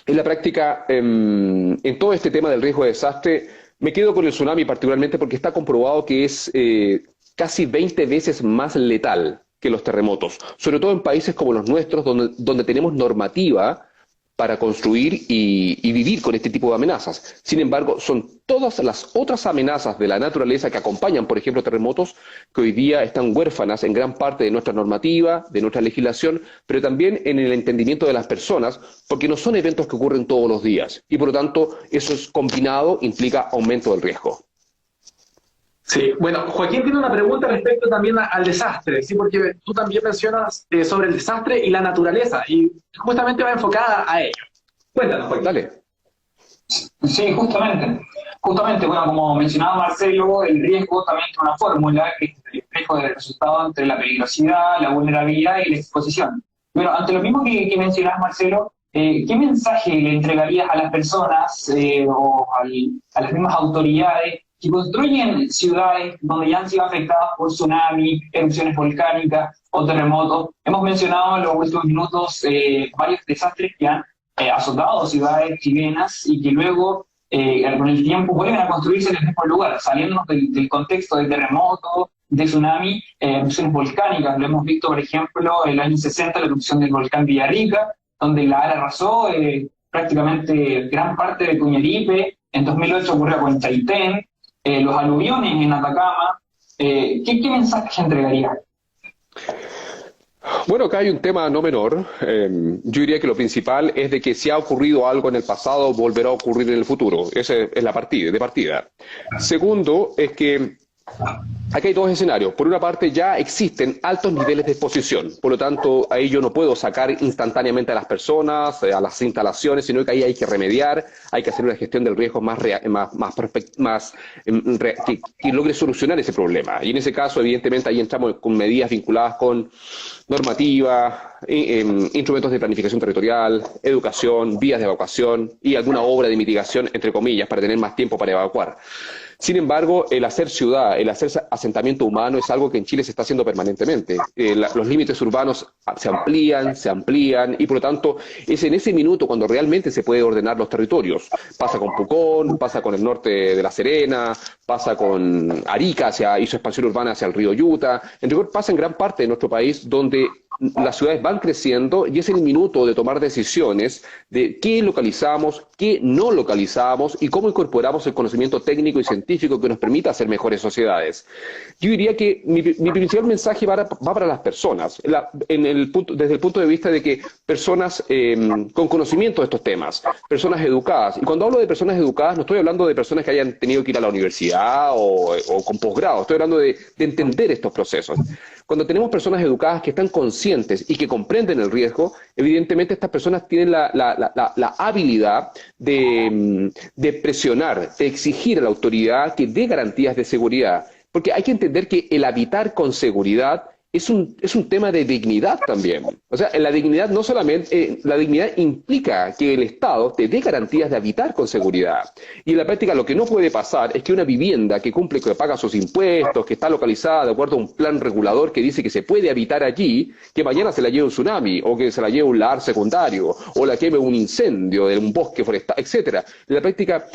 la práctica, en todo este tema del riesgo de desastre, me quedo con el tsunami particularmente porque está comprobado que es casi 20 veces más letal que los terremotos, sobre todo en países como los nuestros, donde tenemos normativa para construir y vivir con este tipo de amenazas. Sin embargo, son todas las otras amenazas de la naturaleza que acompañan, por ejemplo, terremotos, que hoy día están huérfanas en gran parte de nuestra normativa, de nuestra legislación, pero también en el entendimiento de las personas, porque no son eventos que ocurren todos los días. Y por lo tanto, eso es combinado, implica aumento del riesgo. Sí, bueno, Joaquín tiene una pregunta respecto también al desastre, ¿sí? Porque tú también mencionas sobre el desastre y la naturaleza, y justamente va enfocada a ello. Cuéntanos, Joaquín. Dale. Sí, justamente. Justamente, bueno, como mencionaba Marcelo, el riesgo también tiene una fórmula, que es el riesgo del resultado entre la peligrosidad, la vulnerabilidad y la exposición. Bueno, ante lo mismo que mencionabas, Marcelo, ¿qué mensaje le entregarías a las personas o a las mismas autoridades que construyen ciudades donde ya han sido afectadas por tsunami, erupciones volcánicas o terremotos? Hemos mencionado en los últimos minutos varios desastres que han azotado ciudades chilenas y que luego, con el tiempo, vuelven a construirse en el mismo lugar, saliéndonos del contexto de terremoto, de tsunami, erupciones volcánicas. Lo hemos visto, por ejemplo, en el año 60, la erupción del volcán Villarrica, donde la ARA arrasó prácticamente gran parte de Cuñaripe. En 2008 ocurrió con Chaitén, los aluviones en Atacama. ¿Qué mensaje entregaría? Bueno, acá hay un tema no menor. Yo diría que lo principal es de que si ha ocurrido algo en el pasado, volverá a ocurrir en el futuro. Esa es la partida. Segundo, es que aquí hay 2 escenarios. Por una parte, ya existen altos niveles de exposición. Por lo tanto, ahí yo no puedo sacar instantáneamente a las personas, a las instalaciones, sino que ahí hay que remediar, hay que hacer una gestión del riesgo que logre solucionar ese problema. Y en ese caso, evidentemente, ahí entramos con medidas vinculadas con normativa, instrumentos de planificación territorial, educación, vías de evacuación y alguna obra de mitigación, entre comillas, para tener más tiempo para evacuar. Sin embargo, el hacer ciudad, el hacer asentamiento humano es algo que en Chile se está haciendo permanentemente. Los límites urbanos se amplían y por lo tanto es en ese minuto cuando realmente se puede ordenar los territorios. Pasa con Pucón, pasa con el norte de La Serena, pasa con Arica y su expansión urbana hacia el río Yuta. En rigor pasa en gran parte de nuestro país donde las ciudades van creciendo y es el minuto de tomar decisiones de qué localizamos, qué no localizamos y cómo incorporamos el conocimiento técnico y científico que nos permita hacer mejores sociedades. Yo diría que mi principal mensaje va para las personas, desde el punto de vista de que personas con conocimiento de estos temas, personas educadas. Y cuando hablo de personas educadas no estoy hablando de personas que hayan tenido que ir a la universidad o con posgrado, estoy hablando de entender estos procesos. Cuando tenemos personas educadas que están conscientes y que comprenden el riesgo, evidentemente estas personas tienen la habilidad de presionar, de exigir a la autoridad que dé garantías de seguridad. Porque hay que entender que el habitar con seguridad es un tema de dignidad también. O sea, la dignidad no solamente, la dignidad implica que el Estado te dé garantías de habitar con seguridad. Y en la práctica lo que no puede pasar es que una vivienda que cumple, que paga sus impuestos, que está localizada de acuerdo a un plan regulador que dice que se puede habitar allí, que mañana se la lleve un tsunami, o que se la lleve un lahar secundario, o la queme un incendio de un bosque forestal, etcétera. En la práctica,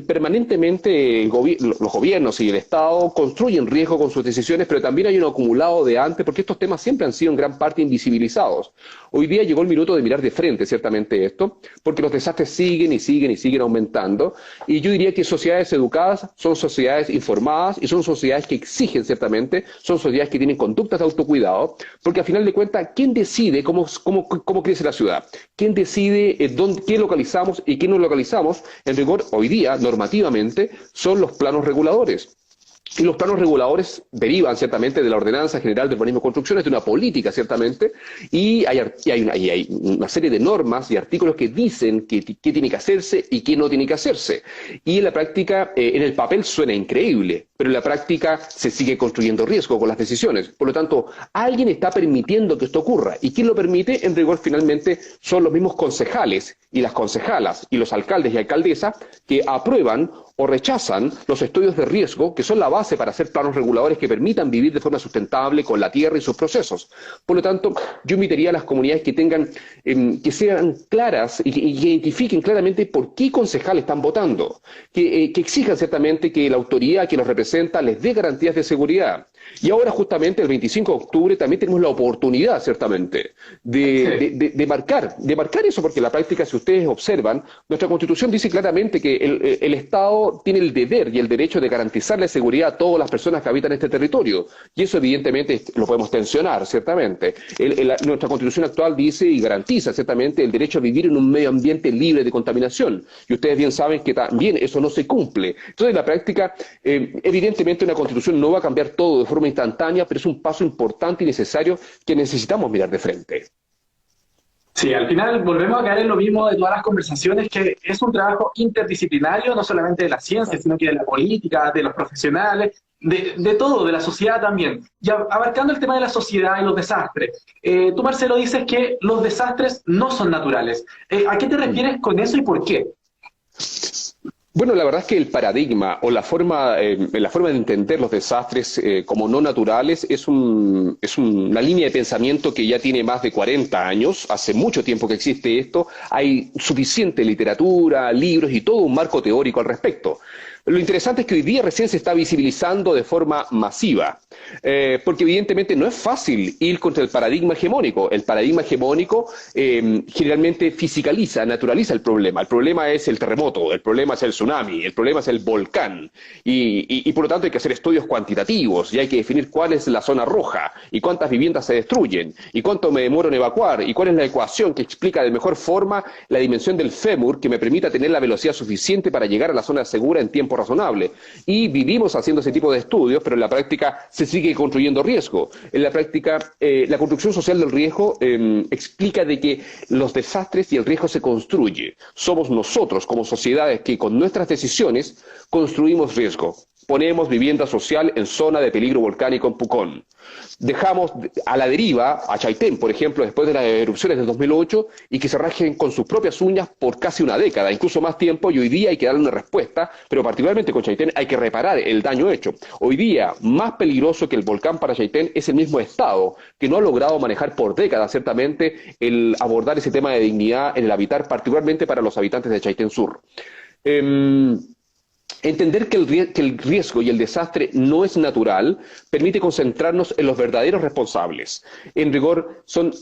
permanentemente los gobiernos y el Estado construyen riesgo con sus decisiones, pero también hay una acumulado de antes, porque estos temas siempre han sido en gran parte invisibilizados. Hoy día llegó el minuto de mirar de frente, ciertamente, esto, porque los desastres siguen y siguen y siguen aumentando, y yo diría que sociedades educadas son sociedades informadas y son sociedades que exigen, ciertamente, son sociedades que tienen conductas de autocuidado, porque al final de cuentas, ¿quién decide cómo crece la ciudad? ¿Quién decide qué localizamos y qué no localizamos? En rigor, hoy día, normativamente, son los planos reguladores. Y los planos reguladores derivan ciertamente de la Ordenanza General de Urbanismo y Construcciones, de una política ciertamente, y hay una serie de normas y artículos que dicen qué tiene que hacerse y qué no tiene que hacerse. Y en la práctica, en el papel suena increíble, pero en la práctica se sigue construyendo riesgo con las decisiones. Por lo tanto, alguien está permitiendo que esto ocurra. ¿Y quién lo permite? En rigor, finalmente, son los mismos concejales y las concejalas y los alcaldes y alcaldesas que aprueban o rechazan los estudios de riesgo, que son la base para hacer planos reguladores que permitan vivir de forma sustentable con la tierra y sus procesos. Por lo tanto, yo invitaría a las comunidades que tengan, que sean claras y que identifiquen claramente por qué concejales están votando, que exijan ciertamente que la autoridad que los representa les dé garantías de seguridad. Y ahora justamente el 25 de octubre también tenemos la oportunidad, ciertamente, de marcar eso, porque en la práctica, si ustedes observan, nuestra Constitución dice claramente que el Estado tiene el deber y el derecho de garantizar la seguridad a todas las personas que habitan este territorio. Y eso evidentemente lo podemos tensionar, ciertamente. Nuestra Constitución actual dice y garantiza ciertamente el derecho a vivir en un medio ambiente libre de contaminación. Y ustedes bien saben que también eso no se cumple. Entonces, en la práctica, evidentemente una Constitución no va a cambiar todo de forma instantánea, pero es un paso importante y necesario que necesitamos mirar de frente. Sí, al final volvemos a caer en lo mismo de todas las conversaciones, que es un trabajo interdisciplinario, no solamente de la ciencia, sino que de la política, de los profesionales, de todo, de la sociedad también. Y abarcando el tema de la sociedad y los desastres, tú, Marcelo, dices que los desastres no son naturales. ¿A qué te refieres con eso y por qué? Bueno, la verdad es que el paradigma o la forma de entender los desastres como no naturales es una línea de pensamiento que ya tiene más de 40 años, hace mucho tiempo que existe esto, hay suficiente literatura, libros y todo un marco teórico al respecto. Lo interesante es que hoy día recién se está visibilizando de forma masiva, porque evidentemente no es fácil ir contra el paradigma hegemónico. El paradigma hegemónico generalmente fisicaliza, naturaliza el problema. El problema es el terremoto, el problema es el tsunami, el problema es el volcán. Y por lo tanto hay que hacer estudios cuantitativos y hay que definir cuál es la zona roja y cuántas viviendas se destruyen y cuánto me demoro en evacuar y cuál es la ecuación que explica de mejor forma la dimensión del fémur que me permita tener la velocidad suficiente para llegar a la zona segura en tiempo razonable. Y vivimos haciendo ese tipo de estudios, pero en la práctica se sigue construyendo riesgo. En la práctica, la construcción social del riesgo explica de que los desastres y el riesgo se construye. Somos nosotros como sociedades que con nuestras decisiones construimos riesgo. Ponemos vivienda social en zona de peligro volcánico en Pucón. Dejamos a la deriva a Chaitén, por ejemplo, después de las erupciones del 2008, y que se rajen con sus propias uñas por casi una década, incluso más tiempo, y hoy día hay que darle una respuesta, pero particularmente con Chaitén hay que reparar el daño hecho. Hoy día, más peligroso que el volcán para Chaitén es el mismo Estado, que no ha logrado manejar por décadas, ciertamente, el abordar ese tema de dignidad en el habitar, particularmente para los habitantes de Chaitén Sur. Entender que el riesgo y el desastre no es natural permite concentrarnos en los verdaderos responsables. En rigor, son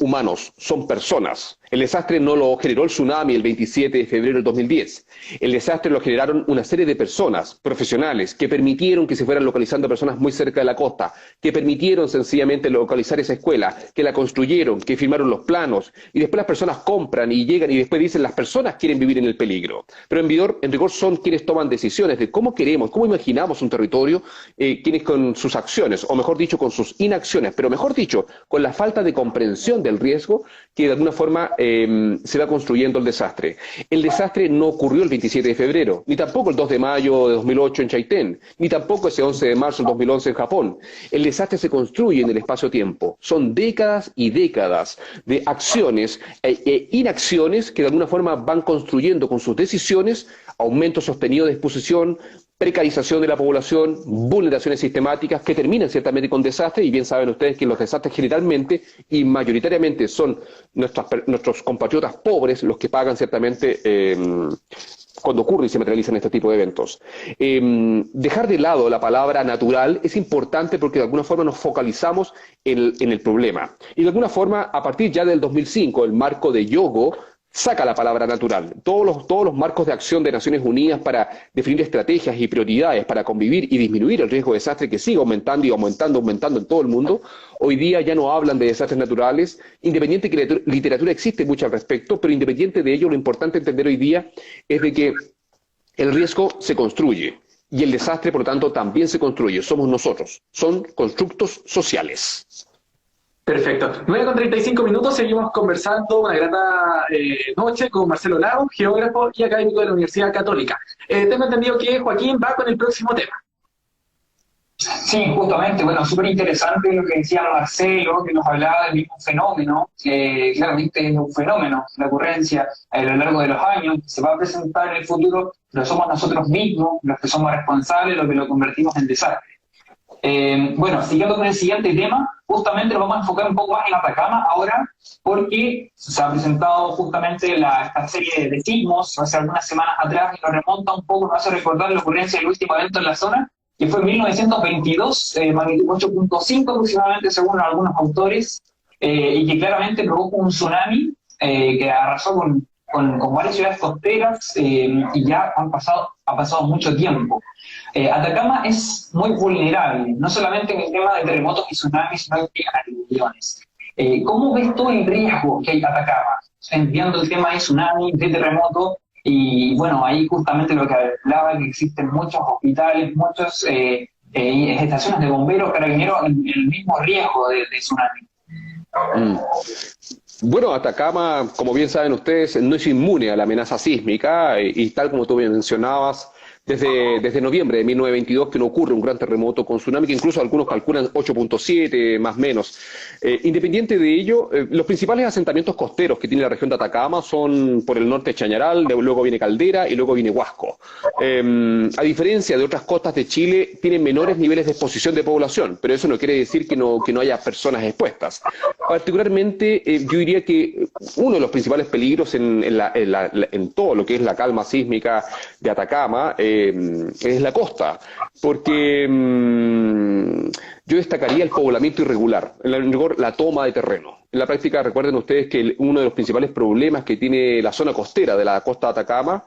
humanos, son personas. El desastre no lo generó el tsunami el 27 de febrero del 2010. El desastre lo generaron una serie de personas, profesionales, que permitieron que se fueran localizando personas muy cerca de la costa, que permitieron sencillamente localizar esa escuela, que la construyeron, que firmaron los planos, y después las personas compran y llegan y después dicen las personas quieren vivir en el peligro. Pero en rigor son quienes toman decisiones de cómo queremos, cómo imaginamos un territorio, quienes con sus acciones, o mejor dicho, con sus inacciones, pero mejor dicho, con la falta de comprensión del riesgo, que de alguna forma se va construyendo el desastre. El desastre no ocurrió el 27 de febrero, ni tampoco el 2 de mayo de 2008 en Chaitén, ni tampoco ese 11 de marzo del 2011 en Japón. El desastre se construye en el espacio-tiempo. Son décadas y décadas de acciones e inacciones que de alguna forma van construyendo con sus decisiones aumento sostenido de exposición, precarización de la población, vulneraciones sistemáticas que terminan ciertamente con desastres, y bien saben ustedes que los desastres generalmente y mayoritariamente son nuestros compatriotas pobres los que pagan ciertamente cuando ocurre y se materializan este tipo de eventos. Dejar de lado la palabra natural es importante porque de alguna forma nos focalizamos en el problema. Y de alguna forma, a partir ya del 2005, el marco de Hyogo saca la palabra natural. Todos los marcos de acción de Naciones Unidas para definir estrategias y prioridades para convivir y disminuir el riesgo de desastre, que sigue aumentando y aumentando en todo el mundo, hoy día ya no hablan de desastres naturales, independiente que la literatura existe mucho al respecto, pero independiente de ello, lo importante entender hoy día es de que el riesgo se construye y el desastre, por lo tanto, también se construye. Somos nosotros. Son constructos sociales. Perfecto. 9:35, seguimos conversando una grata noche con Marcelo Lagos, geógrafo y académico de la Universidad Católica. Tengo entendido que Joaquín va con el próximo tema. Sí, justamente, bueno, súper interesante lo que decía Marcelo, que nos hablaba del mismo fenómeno, que claramente es un fenómeno, la ocurrencia a lo largo de los años, que se va a presentar en el futuro, pero somos nosotros mismos los que somos responsables, los que lo convertimos en desastre. Bueno, siguiendo con el siguiente tema, justamente lo vamos a enfocar un poco más en Atacama ahora, porque se ha presentado justamente esta serie de sismos hace algunas semanas atrás, y nos remonta un poco, nos hace recordar la ocurrencia del último evento en la zona, que fue en 1922, magnitud 8.5 aproximadamente según algunos autores, y que claramente provocó un tsunami que arrasó con varias ciudades costeras, y ya ha pasado mucho tiempo. Atacama es muy vulnerable, no solamente en el tema de terremotos y tsunamis, sino que a inundaciones. ¿Cómo ves tú el riesgo que hay Atacama? Viendo el tema de tsunami, de terremoto, y bueno, ahí justamente lo que hablaba, que existen muchos hospitales, muchas estaciones de bomberos, carabineros, en el mismo riesgo de tsunami. Bueno, Atacama, como bien saben ustedes, no es inmune a la amenaza sísmica, y tal como tú bien mencionabas, desde noviembre de 1922 que no ocurre un gran terremoto con tsunami, que incluso algunos calculan 8.7 más o menos. Independiente de ello, los principales asentamientos costeros que tiene la región de Atacama son por el norte Chañaral, luego viene Caldera y luego viene Huasco. A diferencia de otras costas de Chile, tienen menores niveles de exposición de población, pero eso no quiere decir que no haya personas expuestas. Particularmente, yo diría que uno de los principales peligros en todo lo que es la calma sísmica de Atacama es la costa, porque yo destacaría el poblamiento irregular, en rigor la toma de terreno. En la práctica, recuerden ustedes que uno de los principales problemas que tiene la zona costera de la costa de Atacama,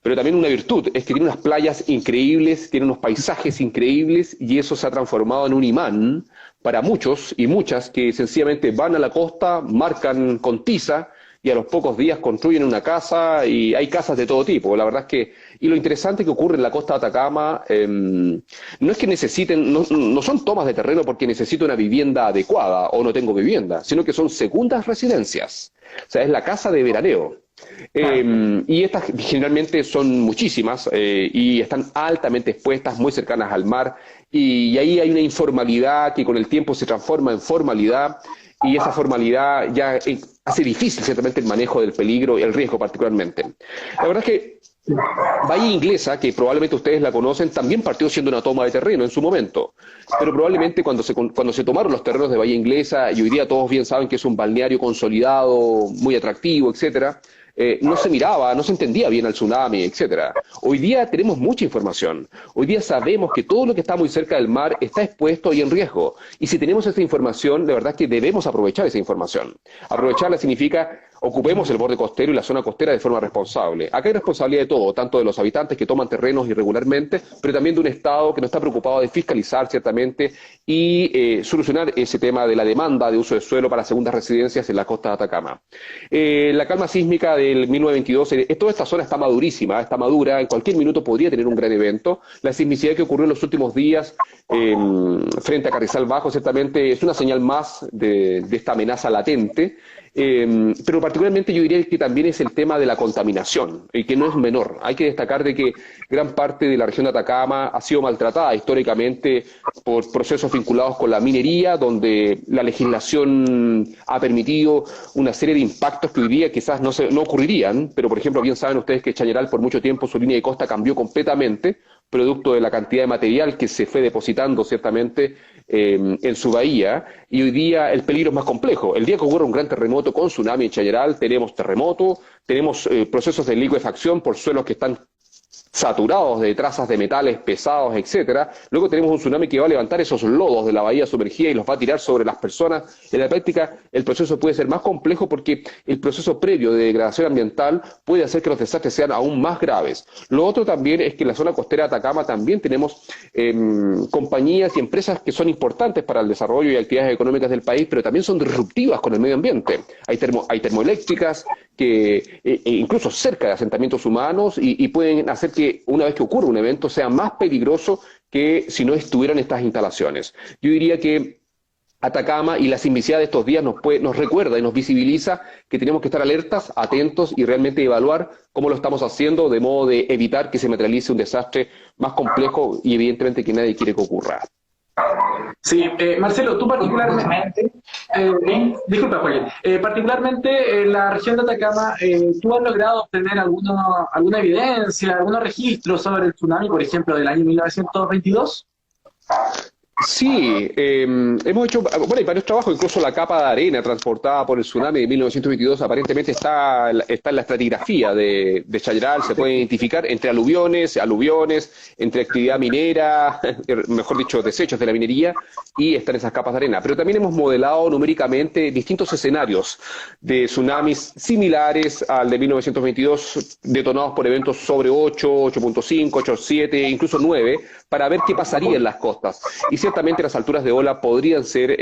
pero también una virtud, es que tiene unas playas increíbles, tiene unos paisajes increíbles, y eso se ha transformado en un imán para muchos y muchas que sencillamente van a la costa, marcan con tiza, y a los pocos días construyen una casa, y hay casas de todo tipo. La verdad es que, y lo interesante que ocurre en la costa de Atacama, no es que necesiten, no son tomas de terreno porque necesito una vivienda adecuada o no tengo vivienda, sino que son segundas residencias. O sea, es la casa de veraneo. Y estas generalmente son muchísimas, y están altamente expuestas, muy cercanas al mar, y ahí hay una informalidad que con el tiempo se transforma en formalidad, y esa formalidad ya hace difícil ciertamente el manejo del peligro y el riesgo particularmente. La verdad es que Bahía Inglesa, que probablemente ustedes la conocen, también partió siendo una toma de terreno en su momento, pero probablemente cuando se tomaron los terrenos de Bahía Inglesa, y hoy día todos bien saben que es un balneario consolidado, muy atractivo, etcétera, no se miraba, no se entendía bien al tsunami, etcétera. Hoy día tenemos mucha información. Hoy día sabemos que todo lo que está muy cerca del mar está expuesto y en riesgo. Y si tenemos esa información, de verdad que debemos aprovechar esa información. Aprovecharla significa ocupemos el borde costero y la zona costera de forma responsable. Acá hay responsabilidad de todo, tanto de los habitantes que toman terrenos irregularmente, pero también de un Estado que no está preocupado de fiscalizar ciertamente y solucionar ese tema de la demanda de uso de suelo para segundas residencias en la costa de Atacama. La calma sísmica del 1922, toda esta zona está madurísima, está madura, en cualquier minuto podría tener un gran evento. La sismicidad que ocurrió en los últimos días frente a Carrizal Bajo ciertamente es una señal más de esta amenaza latente. Pero particularmente yo diría que también es el tema de la contaminación, y que no es menor. Hay que destacar de que gran parte de la región de Atacama ha sido maltratada históricamente por procesos vinculados con la minería, donde la legislación ha permitido una serie de impactos que hoy día quizás no ocurrirían, pero por ejemplo bien saben ustedes que Chañaral por mucho tiempo su línea de costa cambió completamente producto de la cantidad de material que se fue depositando ciertamente en su bahía, y hoy día el peligro es más complejo. El día que ocurre un gran terremoto con tsunami en Chañaral, tenemos terremoto, tenemos procesos de liquefacción por suelos que están saturados de trazas de metales pesados, etcétera. Luego tenemos un tsunami que va a levantar esos lodos de la bahía sumergida y los va a tirar sobre las personas. En la práctica, el proceso puede ser más complejo porque el proceso previo de degradación ambiental puede hacer que los desastres sean aún más graves. Lo otro también es que en la zona costera de Atacama también tenemos compañías y empresas que son importantes para el desarrollo y actividades económicas del país, pero también son disruptivas con el medio ambiente. Hay termoeléctricas que incluso cerca de asentamientos humanos y pueden hacer que una vez que ocurre un evento sea más peligroso que si no estuvieran estas instalaciones. Yo diría que Atacama y la sismicidad de estos días nos recuerda y nos visibiliza que tenemos que estar alertas, atentos y realmente evaluar cómo lo estamos haciendo de modo de evitar que se materialice un desastre más complejo y evidentemente que nadie quiere que ocurra. Sí, Marcelo, tú particularmente, disculpa Joaquín, particularmente en la región de Atacama, ¿tú has logrado obtener alguna evidencia, algunos registros sobre el tsunami, por ejemplo, del año 1922? Sí, hemos hecho, bueno, hay varios trabajos, incluso la capa de arena transportada por el tsunami de 1922 aparentemente está en la estratigrafía de Chañaral, se puede identificar entre aluviones, entre actividad minera, mejor dicho, desechos de la minería, y están esas capas de arena. Pero también hemos modelado numéricamente distintos escenarios de tsunamis similares al de 1922, detonados por eventos sobre 8, 8.5, 8.7, incluso 9, para ver qué pasaría en las costas. Y ciertamente las alturas de ola podrían ser,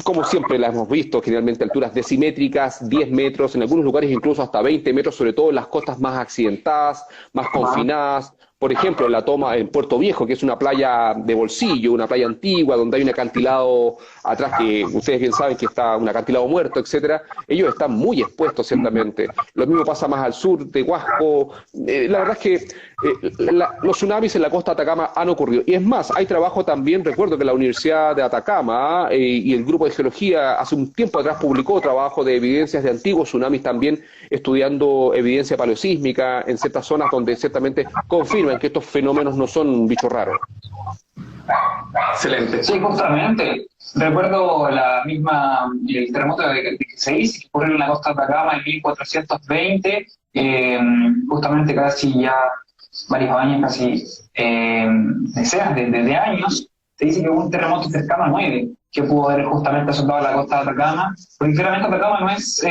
como siempre las hemos visto, generalmente alturas decimétricas, 10 metros, en algunos lugares incluso hasta 20 metros, sobre todo en las costas más accidentadas, más confinadas. Por ejemplo, la toma en Puerto Viejo, que es una playa de bolsillo, una playa antigua, donde hay un acantilado atrás que ustedes bien saben que está un acantilado muerto, etcétera. Ellos están muy expuestos, ciertamente. Lo mismo pasa más al sur de Huasco. La verdad es que los tsunamis en la costa de Atacama han ocurrido. Y es más, hay trabajo también, recuerdo que la Universidad de Atacama y el grupo de geología hace un tiempo atrás publicó trabajo de evidencias de antiguos tsunamis también, estudiando evidencia paleosísmica en ciertas zonas donde ciertamente confirman que estos fenómenos no son un bicho raro. Excelente. Sí, justamente. Recuerdo el terremoto de 6 que ocurrió en la costa de Atacama en 1420, justamente casi ya varios años, casi decenas de años. Se dice que hubo un terremoto cercano a 9 que pudo haber justamente azotado la costa de Atacama, porque claramente Atacama no es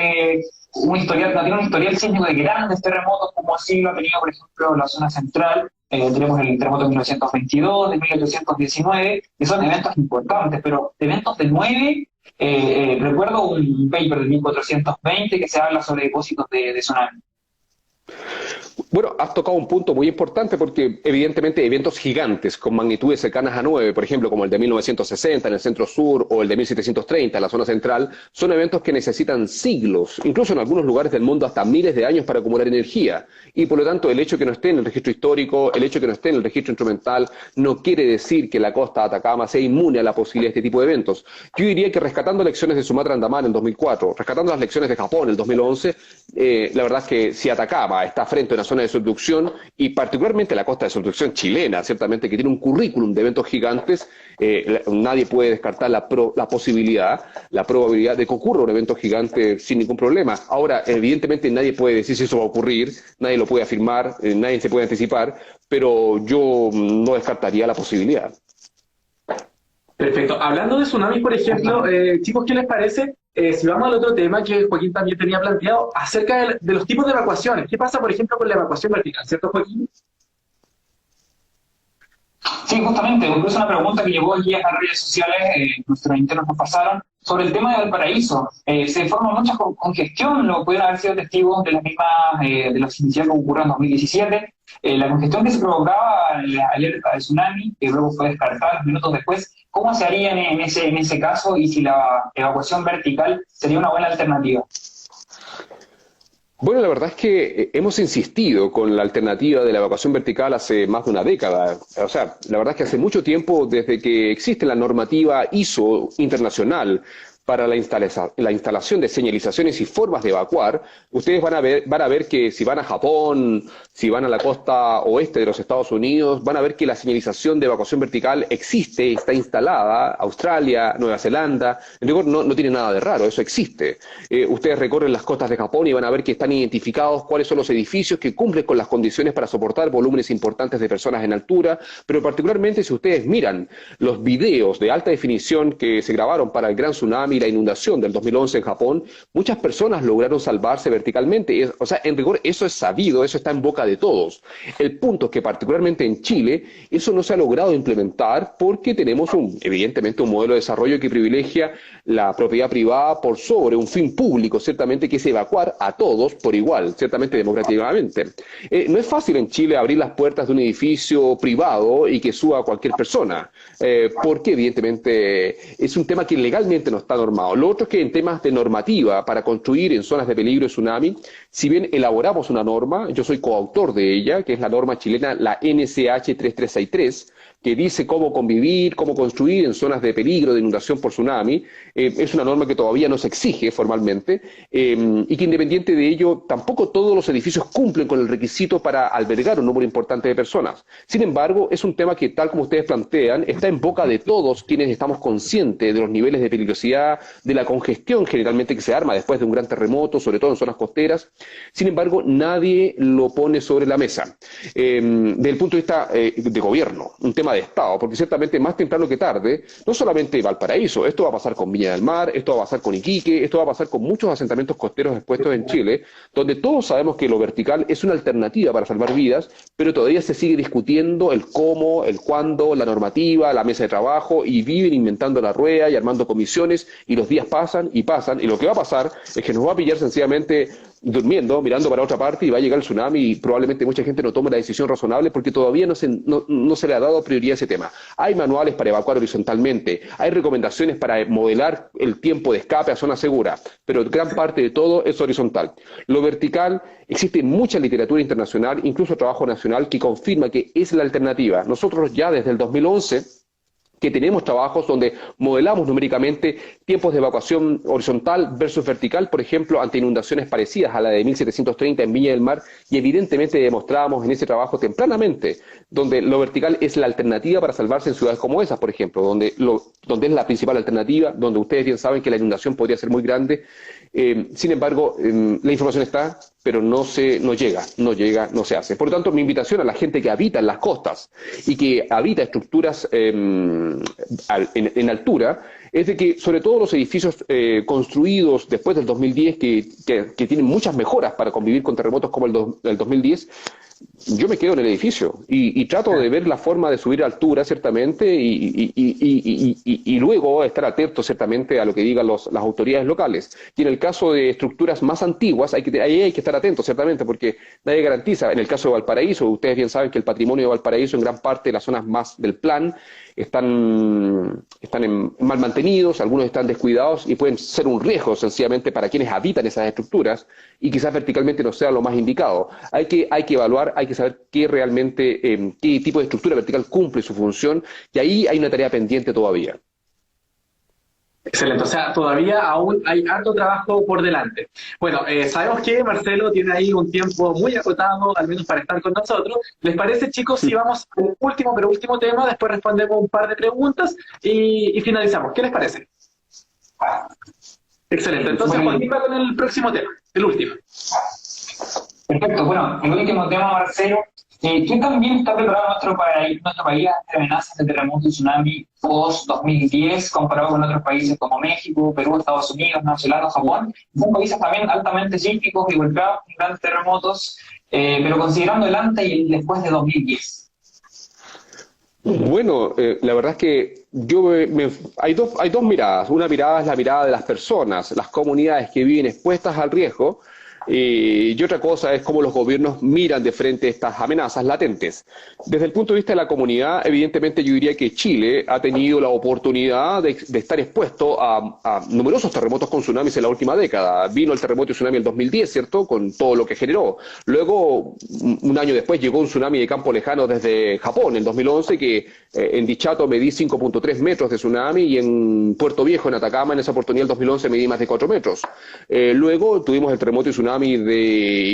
no tiene un historial sísmico de grandes terremotos como así lo ha tenido, por ejemplo, la zona central. Tenemos el terremoto de 1922, de 1819, que son eventos importantes, pero eventos de 9, recuerdo un paper de 1420 que se habla sobre depósitos de tsunami. Bueno, has tocado un punto muy importante porque evidentemente eventos gigantes con magnitudes cercanas a 9, por ejemplo, como el de 1960 en el centro sur o el de 1730 en la zona central, son eventos que necesitan siglos, incluso en algunos lugares del mundo hasta miles de años para acumular energía. Y por lo tanto, el hecho que no esté en el registro histórico, el hecho que no esté en el registro instrumental, no quiere decir que la costa de Atacama sea inmune a la posibilidad de este tipo de eventos. Yo diría que rescatando lecciones de Sumatra Andaman en 2004, rescatando las lecciones de Japón en el 2011, la verdad es que si Atacama está frente a una zona de subducción, y particularmente la costa de subducción chilena, ciertamente que tiene un currículum de eventos gigantes, nadie puede descartar la probabilidad de que ocurra un evento gigante sin ningún problema. Ahora, evidentemente nadie puede decir si eso va a ocurrir, nadie lo puede afirmar, nadie se puede anticipar, pero yo no descartaría la posibilidad. Perfecto. Hablando de tsunamis, por ejemplo, chicos, ¿qué les parece? Si vamos al otro tema que Joaquín también tenía planteado, acerca de los tipos de evacuaciones. ¿Qué pasa, por ejemplo, con la evacuación vertical? ¿Cierto, Joaquín? Sí, justamente, incluso una pregunta que llegó aquí a las redes sociales, nuestros internos nos pasaron, sobre el tema de Valparaíso. Se forma mucha congestión, lo pudieron haber sido testigos de la misma, de la sismicidad que ocurrió en 2017. La congestión que se provocaba en la alerta de tsunami, que luego fue descartada minutos después. ¿Cómo se haría en ese caso y si la evacuación vertical sería una buena alternativa? Bueno, la verdad es que hemos insistido con la alternativa de la evacuación vertical hace más de una década. O sea, la verdad es que hace mucho tiempo, desde que existe la normativa ISO internacional para la instalación de señalizaciones y formas de evacuar, ustedes van a ver que si van a Japón, si van a la costa oeste de los Estados Unidos, van a ver que la señalización de evacuación vertical existe, está instalada, Australia, Nueva Zelanda, en rigor no tiene nada de raro, eso existe. Ustedes recorren las costas de Japón y van a ver que están identificados cuáles son los edificios que cumplen con las condiciones para soportar volúmenes importantes de personas en altura, pero particularmente si ustedes miran los videos de alta definición que se grabaron para el gran tsunami y la inundación del 2011 en Japón, muchas personas lograron salvarse verticalmente. O sea, en rigor eso es sabido, eso está en boca de todos. El punto es que particularmente en Chile eso no se ha logrado implementar porque tenemos evidentemente un modelo de desarrollo que privilegia la propiedad privada por sobre un fin público, ciertamente, que es evacuar a todos por igual, ciertamente democráticamente. No es fácil en Chile abrir las puertas de un edificio privado y que suba cualquier persona, porque evidentemente es un tema que legalmente no está normado. Lo otro es que en temas de normativa para construir en zonas de peligro de tsunami, si bien elaboramos una norma, yo soy coautor de ella, que es la norma chilena, la NCH 3363, que dice cómo convivir, cómo construir en zonas de peligro de inundación por tsunami. Es una norma que todavía no se exige formalmente y que independiente de ello, tampoco todos los edificios cumplen con el requisito para albergar un número importante de personas. Sin embargo, es un tema que, tal como ustedes plantean, está en boca de todos quienes estamos conscientes de los niveles de peligrosidad, de la congestión generalmente que se arma después de un gran terremoto, sobre todo en zonas costeras. Sin embargo, nadie lo pone sobre la mesa. Desde el punto de vista de gobierno, un tema de Estado, porque ciertamente más temprano que tarde, no solamente Valparaíso, esto va a pasar con Viña del Mar, esto va a pasar con Iquique, esto va a pasar con muchos asentamientos costeros expuestos en Chile, donde todos sabemos que lo vertical es una alternativa para salvar vidas, pero todavía se sigue discutiendo el cómo, el cuándo, la normativa, la mesa de trabajo, y viven inventando la rueda y armando comisiones, y los días pasan, y lo que va a pasar es que nos va a pillar sencillamente durmiendo, mirando para otra parte, y va a llegar el tsunami y probablemente mucha gente no tome la decisión razonable porque todavía no se le ha dado prioridad a ese tema. Hay manuales para evacuar horizontalmente, hay recomendaciones para modelar el tiempo de escape a zona segura, pero gran parte de todo es horizontal. Lo vertical, existe mucha literatura internacional, incluso trabajo nacional, que confirma que es la alternativa. Nosotros ya desde el 2011 que tenemos trabajos donde modelamos numéricamente tiempos de evacuación horizontal versus vertical, por ejemplo, ante inundaciones parecidas a la de 1730 en Viña del Mar, y evidentemente demostrábamos en ese trabajo tempranamente, donde lo vertical es la alternativa para salvarse en ciudades como esas, por ejemplo, donde es la principal alternativa, donde ustedes bien saben que la inundación podría ser muy grande. Sin embargo, la información está, pero no llega, no se hace. Por lo tanto, mi invitación a la gente que habita en las costas y que habita estructuras en altura es de que, sobre todo los edificios construidos después del 2010, que tienen muchas mejoras para convivir con terremotos como el 2010, yo me quedo en el edificio y trato de ver la forma de subir a altura, ciertamente, y luego estar atento, ciertamente, a lo que digan las autoridades locales. Y en el caso de estructuras más antiguas, ahí hay que estar atentos, ciertamente, porque nadie garantiza. En el caso de Valparaíso, ustedes bien saben que el patrimonio de Valparaíso, en gran parte de las zonas más del plan, están mal mantenidos, algunos están descuidados y pueden ser un riesgo, sencillamente, para quienes habitan esas estructuras, y quizás verticalmente no sea lo más indicado. Hay que evaluar, hay que saber qué tipo de estructura vertical cumple su función, y ahí hay una tarea pendiente todavía. Excelente, o sea, todavía aún hay harto trabajo por delante. Bueno, sabemos que Marcelo tiene ahí un tiempo muy acotado, al menos para estar con nosotros. ¿Les parece, chicos, si vamos al último tema, después respondemos un par de preguntas y finalizamos? ¿Qué les parece? Excelente, entonces Joaquín va con el próximo tema, el último. Perfecto, bueno, el último tema, Marcelo. ¿Qué también está preparado nuestro país ante amenazas de terremoto y tsunami post-2010 comparado con otros países como México, Perú, Estados Unidos, Nueva Zelanda, Japón? Son países también altamente sísmicos y golpeados con grandes terremotos, pero considerando el antes y el después de 2010. Bueno, la verdad es que hay dos miradas. Una mirada es la mirada de las personas, las comunidades que viven expuestas al riesgo. Y otra cosa es cómo los gobiernos miran de frente estas amenazas latentes. Desde el punto de vista de la comunidad, evidentemente yo diría que Chile ha tenido la oportunidad de estar expuesto a numerosos terremotos con tsunamis en la última década. Vino el terremoto y tsunami en el 2010, ¿cierto? Con todo lo que generó. Luego, un año después, llegó un tsunami de campo lejano desde Japón, en 2011, que en Dichato medí 5.3 metros de tsunami y en Puerto Viejo, en Atacama, en esa oportunidad, en 2011, medí más de 4 metros. Luego tuvimos el terremoto y tsunami de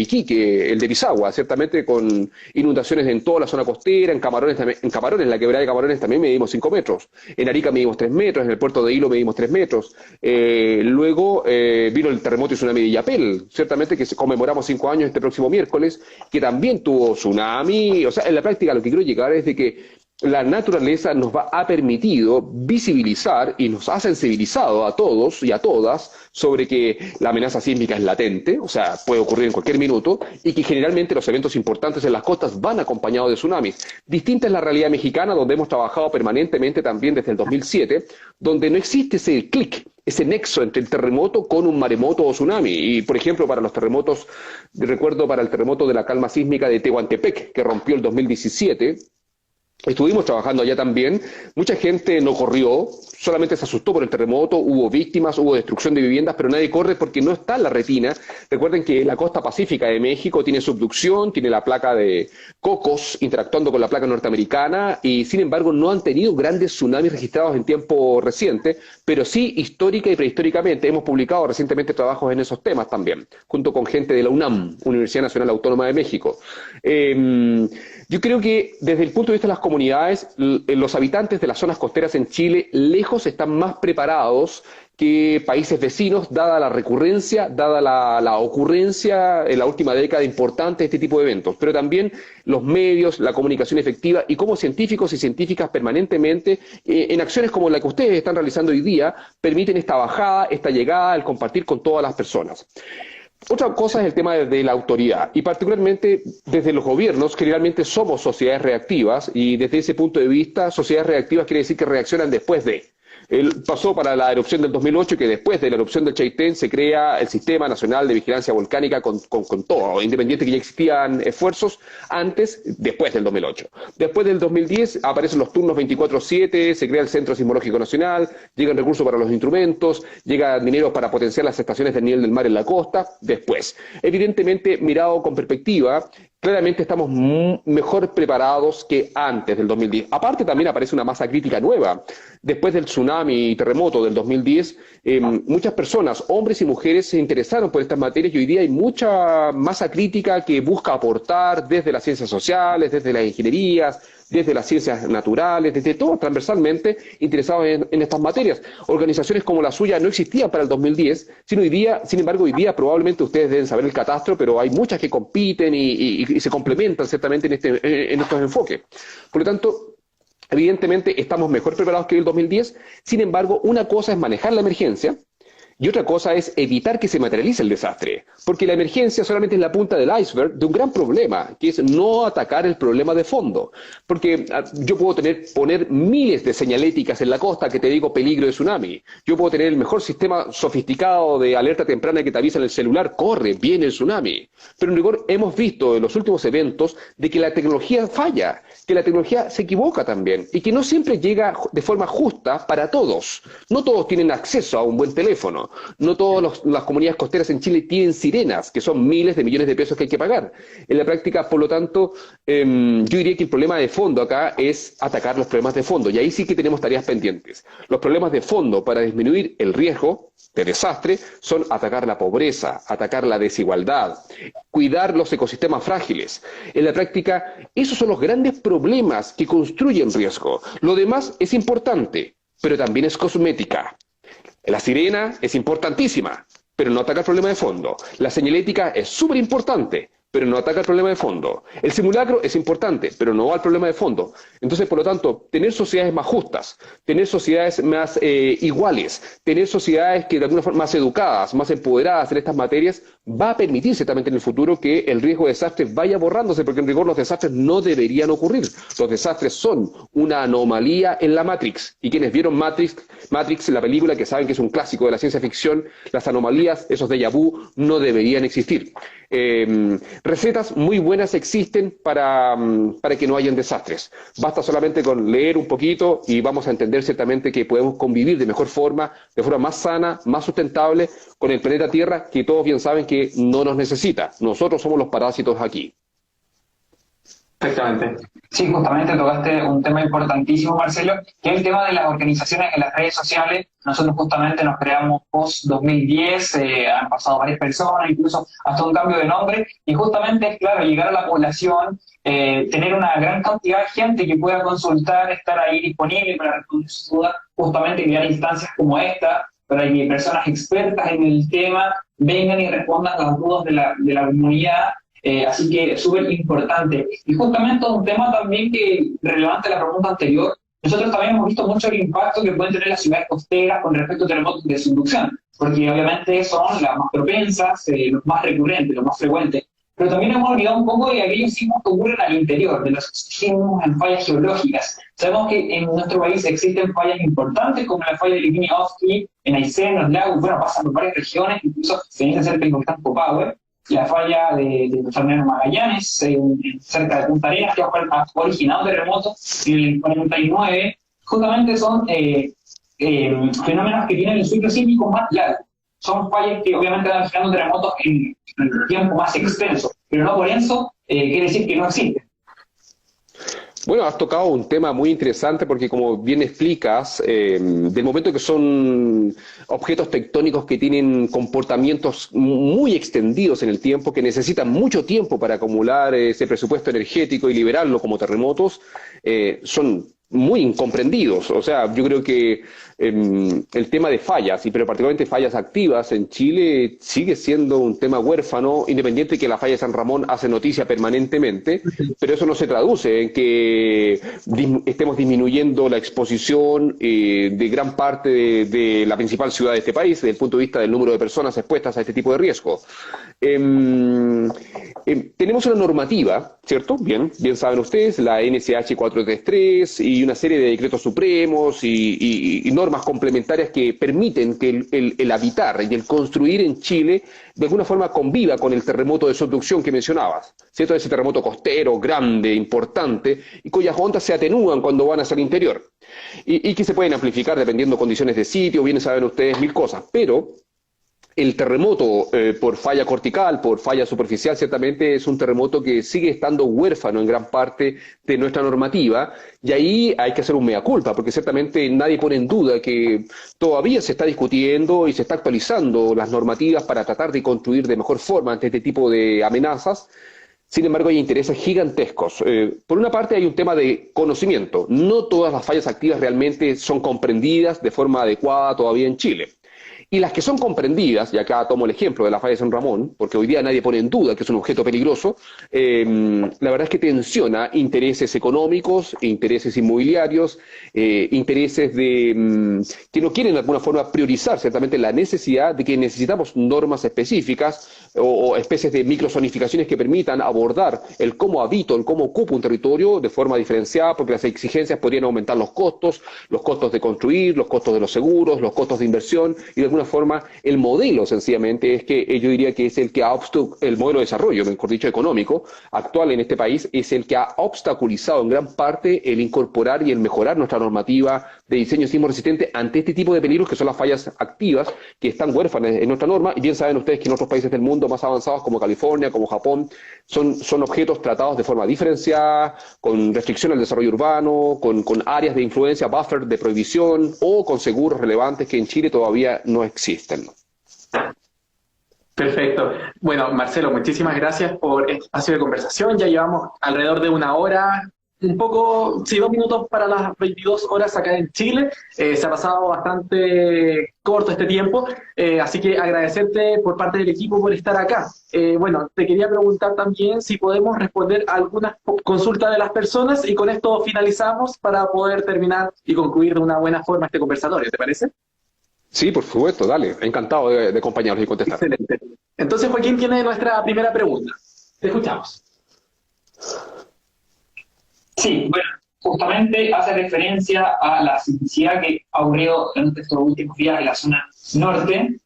Iquique, el de Pisagua, ciertamente con inundaciones en toda la zona costera, en Camarones, en la quebrada de Camarones también medimos 5 metros. En Arica medimos 3 metros, en el puerto de Hilo medimos 3 metros. Luego vino el terremoto y tsunami de Illapel, ciertamente que conmemoramos 5 años este próximo miércoles, que también tuvo tsunami. O sea, en la práctica lo que quiero llegar es de que la naturaleza nos ha permitido visibilizar y nos ha sensibilizado a todos y a todas sobre que la amenaza sísmica es latente, o sea, puede ocurrir en cualquier minuto, y que generalmente los eventos importantes en las costas van acompañados de tsunamis. Distinta es la realidad mexicana, donde hemos trabajado permanentemente también desde el 2007, donde no existe ese clic, ese nexo entre el terremoto con un maremoto o tsunami. Y, por ejemplo, para los terremotos, recuerdo para el terremoto de la calma sísmica de Tehuantepec, que rompió el 2017, estuvimos trabajando allá también, mucha gente no corrió, solamente se asustó por el terremoto, hubo víctimas, hubo destrucción de viviendas, pero nadie corre porque no está en la retina. Recuerden que la costa pacífica de México tiene subducción, tiene la placa de Cocos interactuando con la placa norteamericana y sin embargo no han tenido grandes tsunamis registrados en tiempo reciente, pero sí histórica y prehistóricamente. Hemos publicado recientemente trabajos en esos temas también, junto con gente de la UNAM, Universidad Nacional Autónoma de México. Yo creo que desde el punto de vista de las comunidades, los habitantes de las zonas costeras en Chile lejos están más preparados que países vecinos, dada la recurrencia, dada la ocurrencia en la última década importante de este tipo de eventos, pero también los medios, la comunicación efectiva y como científicos y científicas permanentemente en acciones como la que ustedes están realizando hoy día, permiten esta bajada, esta llegada, el compartir con todas las personas. Otra cosa es el tema de la autoridad y particularmente desde los gobiernos generalmente somos sociedades reactivas y desde ese punto de vista sociedades reactivas quiere decir que reaccionan después de. Pasó para la erupción del 2008 que después de la erupción del Chaitén se crea el Sistema Nacional de Vigilancia Volcánica con todo, independiente que ya existían esfuerzos antes, después del 2008. Después del 2010 aparecen los turnos 24/7, se crea el Centro Sismológico Nacional, llegan recursos para los instrumentos, llega dinero para potenciar las estaciones del nivel del mar en la costa, después. Evidentemente, mirado con perspectiva, claramente estamos mejor preparados que antes del 2010. Aparte también aparece una masa crítica nueva. Después del tsunami y terremoto del 2010, muchas personas, hombres y mujeres, se interesaron por estas materias y hoy día hay mucha masa crítica que busca aportar desde las ciencias sociales, desde las ingenierías, desde las ciencias naturales, desde todos transversalmente interesados en estas materias. Organizaciones como la suya no existían para el 2010, sin embargo hoy día probablemente ustedes deben saber el catastro, pero hay muchas que compiten y se complementan ciertamente en estos enfoques. Por lo tanto, evidentemente estamos mejor preparados que el 2010, sin embargo una cosa es manejar la emergencia, y otra cosa es evitar que se materialice el desastre, porque la emergencia solamente es la punta del iceberg de un gran problema, que es no atacar el problema de fondo. Porque yo puedo poner miles de señaléticas en la costa que te digo peligro de tsunami. Yo puedo tener el mejor sistema sofisticado de alerta temprana que te avisa en el celular, corre, viene el tsunami. Pero en rigor hemos visto en los últimos eventos de que la tecnología falla, que la tecnología se equivoca también, y que no siempre llega de forma justa para todos. No todos tienen acceso a un buen teléfono. No todas las comunidades costeras en Chile tienen sirenas, que son miles de millones de pesos que hay que pagar. En la práctica, por lo tanto, yo diría que el problema de fondo acá es atacar los problemas de fondo, y ahí sí que tenemos tareas pendientes. Los problemas de fondo para disminuir el riesgo de desastre son atacar la pobreza, atacar la desigualdad, cuidar los ecosistemas frágiles. En la práctica, esos son los grandes problemas que construyen riesgo. Lo demás es importante, pero también es cosmética. La sirena es importantísima, pero no ataca el problema de fondo. La señalética es súper importante, pero no ataca el problema de fondo. El simulacro es importante, pero no va al problema de fondo. Entonces, por lo tanto, tener sociedades más justas, tener sociedades más iguales, tener sociedades que de alguna forma más educadas, más empoderadas en estas materias, va a permitir ciertamente en el futuro que el riesgo de desastres vaya borrándose, porque en rigor los desastres no deberían ocurrir. Los desastres son una anomalía en la Matrix. Y quienes vieron Matrix, la película, que saben que es un clásico de la ciencia ficción, las anomalías, esos déjà vu, no deberían existir. Recetas muy buenas existen para que no hayan desastres. Basta solamente con leer un poquito y vamos a entender ciertamente que podemos convivir de mejor forma, de forma más sana, más sustentable con el planeta Tierra, que todos bien saben que no nos necesita. Nosotros somos los parásitos aquí. Perfectamente. Sí, justamente tocaste un tema importantísimo, Marcelo, que es el tema de las organizaciones en las redes sociales. Nosotros justamente nos creamos post-2010, han pasado varias personas, incluso hasta un cambio de nombre, y justamente es claro, llegar a la población, tener una gran cantidad de gente que pueda consultar, estar ahí disponible para responder sus dudas, justamente crear instancias como esta, para que personas expertas en el tema vengan y respondan las dudas de la comunidad. Así que es súper importante. Y justamente un tema también que relevante a la pregunta anterior, nosotros también hemos visto mucho el impacto que pueden tener las ciudades costeras con respecto a terremotos de subducción, porque obviamente son las más propensas, los más recurrentes, los más frecuentes, pero también hemos olvidado un poco de aquellos sismos que ocurren al interior, de los sismos en fallas geológicas. Sabemos que en nuestro país existen fallas importantes, como la falla de Lipini-Ofqui, en Aysén, en los lagos, bueno, pasan por varias regiones, incluso se inicia cerca del volcán Copahue, la falla de Fernando Magallanes, cerca de Punta Arenas, que ha originado terremotos en el 49, justamente son fenómenos que tienen el ciclo sísmico más largo. Son fallas que obviamente van generando terremotos en tiempo más extenso, pero no por eso quiere decir que no existen. Bueno, has tocado un tema muy interesante porque, como bien explicas, del momento que son objetos tectónicos que tienen comportamientos muy extendidos en el tiempo, que necesitan mucho tiempo para acumular ese presupuesto energético y liberarlo como terremotos, son muy incomprendidos. O sea, yo creo que el tema de fallas, pero particularmente fallas activas en Chile, sigue siendo un tema huérfano, independiente de que la falla de San Ramón hace noticia permanentemente, pero eso no se traduce en que estemos disminuyendo la exposición de gran parte de la principal ciudad de este país, desde el punto de vista del número de personas expuestas a este tipo de riesgo. Tenemos una normativa, ¿cierto? Bien saben ustedes, la NSH 433 y una serie de decretos supremos y normas complementarias que permiten que el habitar y el construir en Chile de alguna forma conviva con el terremoto de subducción que mencionabas, ¿cierto? Ese terremoto costero, grande, importante, y cuyas ondas se atenúan cuando van hacia el interior. Y que se pueden amplificar dependiendo de condiciones de sitio, bien saben ustedes mil cosas, pero el terremoto por falla cortical, por falla superficial, ciertamente es un terremoto que sigue estando huérfano en gran parte de nuestra normativa, y ahí hay que hacer un mea culpa, porque ciertamente nadie pone en duda que todavía se está discutiendo y se está actualizando las normativas para tratar de construir de mejor forma ante este tipo de amenazas. Sin embargo, hay intereses gigantescos. Por una parte hay un tema de conocimiento. No todas las fallas activas realmente son comprendidas de forma adecuada todavía en Chile. Y las que son comprendidas, y acá tomo el ejemplo de la falla de San Ramón, porque hoy día nadie pone en duda que es un objeto peligroso, la verdad es que tensiona intereses económicos, intereses inmobiliarios, intereses que no quieren de alguna forma priorizar ciertamente la necesidad de que necesitamos normas específicas o especies de microzonificaciones que permitan abordar el cómo habito, el cómo ocupo un territorio de forma diferenciada, porque las exigencias podrían aumentar los costos de construir, los costos de los seguros, los costos de inversión, y de alguna forma el modelo sencillamente es que yo diría que es el que el modelo de desarrollo, mejor dicho económico, actual en este país, es el que ha obstaculizado en gran parte el incorporar y el mejorar nuestra normativa de diseño sismo resistente ante este tipo de peligros que son las fallas activas, que están huérfanas en nuestra norma, y bien saben ustedes que en otros países del mundo más avanzados como California, como Japón, son objetos tratados de forma diferenciada, con restricción al desarrollo urbano, con áreas de influencia, buffer de prohibición, o con seguros relevantes que en Chile todavía no existen. Perfecto. Bueno, Marcelo, muchísimas gracias por este espacio de conversación. Ya llevamos alrededor de una hora un poco, sí, 2 minutos para las 22 horas acá en Chile. Se ha pasado bastante corto este tiempo, así que agradecerte por parte del equipo por estar acá. Bueno, te quería preguntar también si podemos responder a algunas consultas de las personas y con esto finalizamos para poder terminar y concluir de una buena forma este conversatorio, ¿te parece? Sí, por supuesto, dale. Encantado de acompañarlos y contestar. Excelente. Entonces, Joaquín tiene nuestra primera pregunta. Te escuchamos. Sí, bueno, justamente hace referencia a la sismicidad que ha ocurrido en estos últimos días en la zona norte,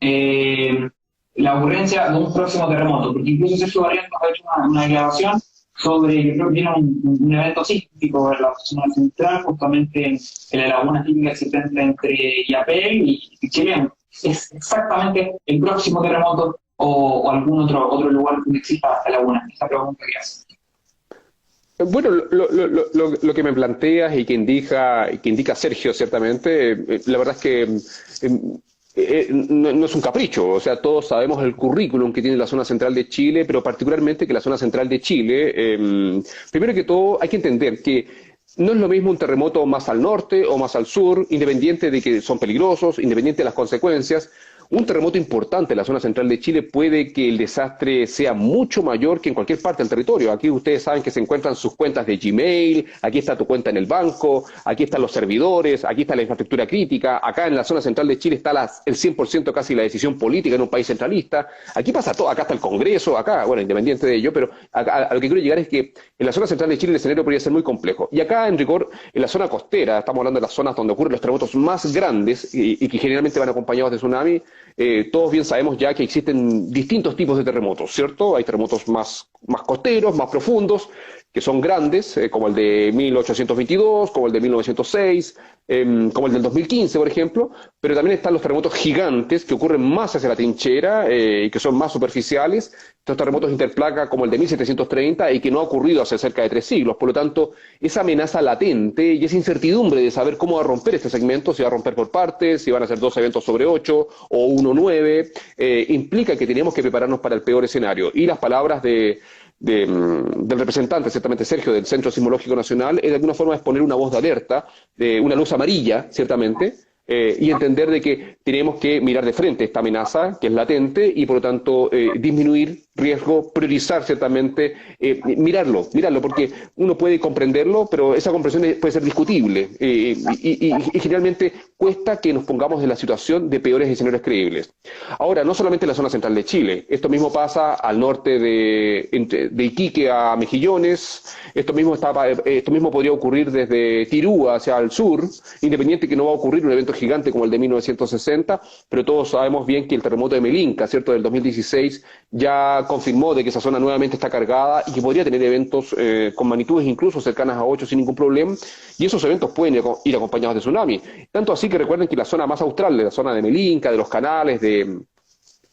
la ocurrencia de un próximo terremoto, porque incluso Sergio Barrientos ha hecho una declaración sobre que creo que tiene un evento sísmico en la zona central, justamente en la laguna típica existente entre Yapel y Chillán. Es exactamente el próximo terremoto o algún otro lugar donde exista esta laguna. Esta pregunta que hace. Bueno, lo que me planteas y que indica Sergio, ciertamente, la verdad es que no es un capricho. O sea, todos sabemos el currículum que tiene la zona central de Chile, pero particularmente que la zona central de Chile, primero que todo, hay que entender que no es lo mismo un terremoto más al norte o más al sur, independiente de que son peligrosos, independiente de las consecuencias. Un terremoto importante en la zona central de Chile puede que el desastre sea mucho mayor que en cualquier parte del territorio. Aquí ustedes saben que se encuentran sus cuentas de Gmail, aquí está tu cuenta en el banco, aquí están los servidores, aquí está la infraestructura crítica, acá en la zona central de Chile está el 100% casi la decisión política en un país centralista. Aquí pasa todo, acá está el Congreso, acá, bueno, independiente de ello, pero a lo que quiero llegar es que en la zona central de Chile el escenario podría ser muy complejo. Y acá, en rigor, en la zona costera, estamos hablando de las zonas donde ocurren los terremotos más grandes y que generalmente van acompañados de tsunami. Todos bien sabemos ya que existen distintos tipos de terremotos, ¿cierto? Hay terremotos más costeros, más profundos, que son grandes, como el de 1822, como el de 1906, como el del 2015, por ejemplo, pero también están los terremotos gigantes que ocurren más hacia la trinchera y que son más superficiales, estos terremotos interplaca como el de 1730 y que no ha ocurrido hace cerca de 3 siglos. Por lo tanto, esa amenaza latente y esa incertidumbre de saber cómo va a romper este segmento, si va a romper por partes, si van a ser 2 eventos sobre 8 o 1-9, implica que tenemos que prepararnos para el peor escenario. Y las palabras del representante, ciertamente Sergio, del Centro Sismológico Nacional, es de alguna forma es poner una voz de alerta, una luz amarilla, ciertamente, y entender de que tenemos que mirar de frente esta amenaza, que es latente, y por lo tanto disminuir riesgo, priorizar ciertamente, mirarlo, porque uno puede comprenderlo, pero esa comprensión puede ser discutible, y generalmente cuesta que nos pongamos en la situación de peores escenarios creíbles. Ahora, no solamente en la zona central de Chile, esto mismo pasa al norte de Iquique a Mejillones, esto mismo podría ocurrir desde Tirúa hacia el sur, independiente que no va a ocurrir un evento gigante como el de 1960, pero todos sabemos bien que el terremoto de Melinka, ¿cierto?, del 2016, ya confirmó de que esa zona nuevamente está cargada y que podría tener eventos con magnitudes incluso cercanas a 8 sin ningún problema, y esos eventos pueden ir acompañados de tsunami. Tanto así que recuerden que la zona más austral, de la zona de Melinka, de los canales, de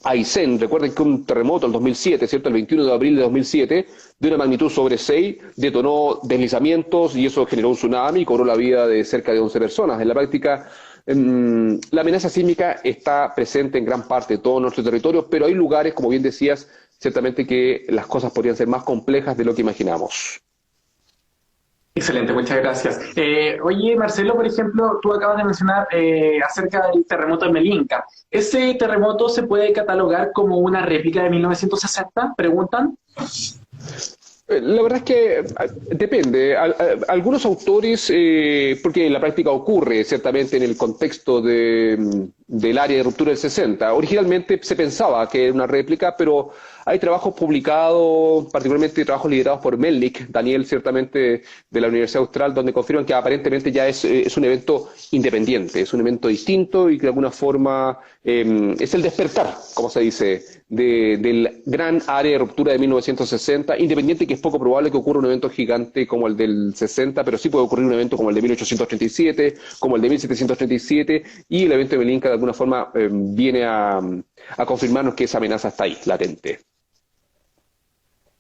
Aysén, recuerden que un terremoto en 2007, ¿cierto?, el 21 de abril de 2007, de una magnitud sobre 6, detonó deslizamientos y eso generó un tsunami y cobró la vida de cerca de 11 personas. En la práctica, la amenaza sísmica está presente en gran parte de todo nuestro territorio, pero hay lugares, como bien decías, ciertamente que las cosas podrían ser más complejas de lo que imaginamos. Excelente, muchas gracias. Oye, Marcelo, por ejemplo, tú acabas de mencionar acerca del terremoto de Melinka. ¿Ese terremoto se puede catalogar como una réplica de 1960? Preguntan. La verdad es que depende. Algunos autores, porque en la práctica ocurre ciertamente en el contexto del área de ruptura del 60. Originalmente se pensaba que era una réplica, pero hay trabajos publicados, particularmente trabajos liderados por Melnick, Daniel, ciertamente de la Universidad Austral, donde confirman que aparentemente ya es un evento independiente, es un evento distinto y que de alguna forma es el despertar, como se dice, del gran área de ruptura de 1960, independiente que es poco probable que ocurra un evento gigante como el del 60, pero sí puede ocurrir un evento como el de 1837, como el de 1737, y el evento de Melinka de alguna forma viene a confirmarnos que esa amenaza está ahí, latente.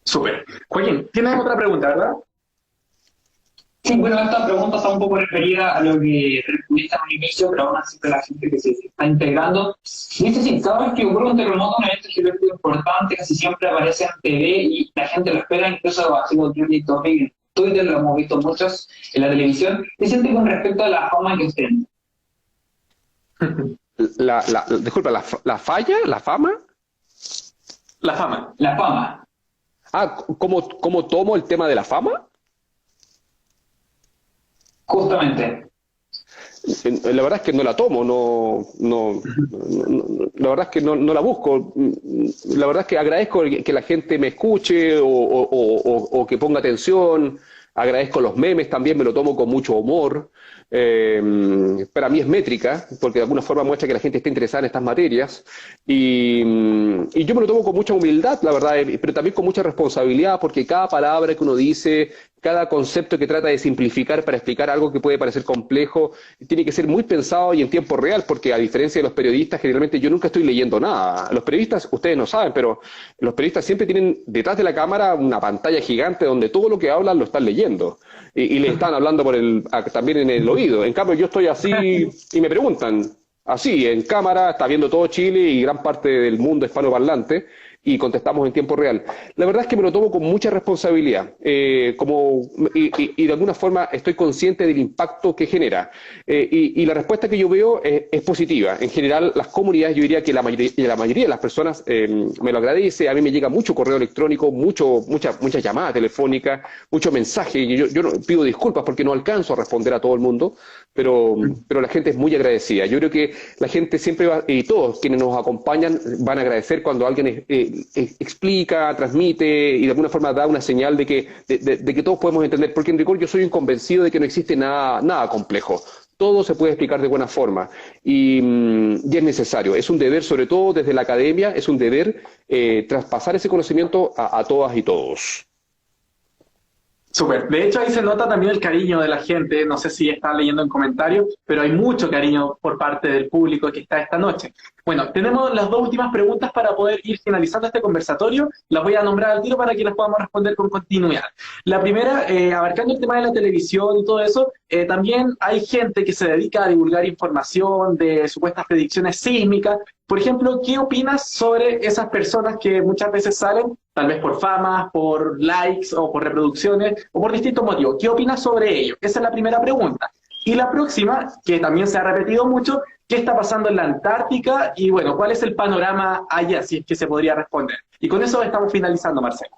Súper. Joaquín, tienes otra pregunta, ¿verdad? Sí, bueno, esta pregunta está un poco referida a lo que respondiste en un inicio, pero aún así para la gente que se está integrando. Dice, sí, cada vez que ocurre un terremoto, un evento geológico importante, casi siempre aparece en TV y la gente lo espera, incluso ha sido trending topic en Twitter, lo hemos visto muchos en la televisión. ¿Qué siente con respecto a la fama que usted? Disculpa, ¿la falla? ¿La fama? La fama. La fama. ¿Cómo tomo el tema de la fama? Justamente. La verdad es que no la tomo, la verdad es que no la busco. La verdad es que agradezco que la gente me escuche o que ponga atención. Agradezco los memes, también me lo tomo con mucho humor. Para mí es métrica, porque de alguna forma muestra que la gente está interesada en estas materias. Y yo me lo tomo con mucha humildad, la verdad, pero también con mucha responsabilidad, porque cada palabra que uno dice, cada concepto que trata de simplificar para explicar algo que puede parecer complejo, tiene que ser muy pensado y en tiempo real, porque a diferencia de los periodistas, generalmente yo nunca estoy leyendo nada. Los periodistas, ustedes no saben, pero los periodistas siempre tienen detrás de la cámara una pantalla gigante donde todo lo que hablan lo están leyendo. Y le están hablando también en el oído. En cambio, yo estoy así y me preguntan, así, en cámara, está viendo todo Chile y gran parte del mundo hispanoparlante, y contestamos en tiempo real. La verdad es que me lo tomo con mucha responsabilidad, y de alguna forma estoy consciente del impacto que genera. Y la respuesta que yo veo es positiva. En general, las comunidades, yo diría que la mayoría de las personas me lo agradece. A mí me llega mucho correo electrónico, mucha llamada telefónica, mucho mensaje. Yo no, pido disculpas porque no alcanzo a responder a todo el mundo, pero la gente es muy agradecida. Yo creo que la gente siempre va, y todos quienes nos acompañan van a agradecer cuando alguien explica, transmite y de alguna forma da una señal de que todos podemos entender, porque en rigor yo soy un convencido de que no existe nada complejo. Todo se puede explicar de buena forma y es necesario. Es un deber, sobre todo desde la academia, es un deber traspasar ese conocimiento a todas y todos. Súper. De hecho, ahí se nota también el cariño de la gente. No sé si está leyendo en comentarios, pero hay mucho cariño por parte del público que está esta noche. Bueno, tenemos las dos últimas preguntas para poder ir finalizando este conversatorio. Las voy a nombrar al tiro para que las podamos responder con continuidad. La primera, abarcando el tema de la televisión y todo eso, también hay gente que se dedica a divulgar información de supuestas predicciones sísmicas. Por ejemplo, ¿qué opinas sobre esas personas que muchas veces salen, tal vez por fama, por likes o por reproducciones o por distintos motivos? ¿Qué opinas sobre ello? Esa es la primera pregunta. Y la próxima, que también se ha repetido mucho, ¿qué está pasando en la Antártica? Y bueno, ¿cuál es el panorama allá? Si es que se podría responder. Y con eso estamos finalizando, Marcelo.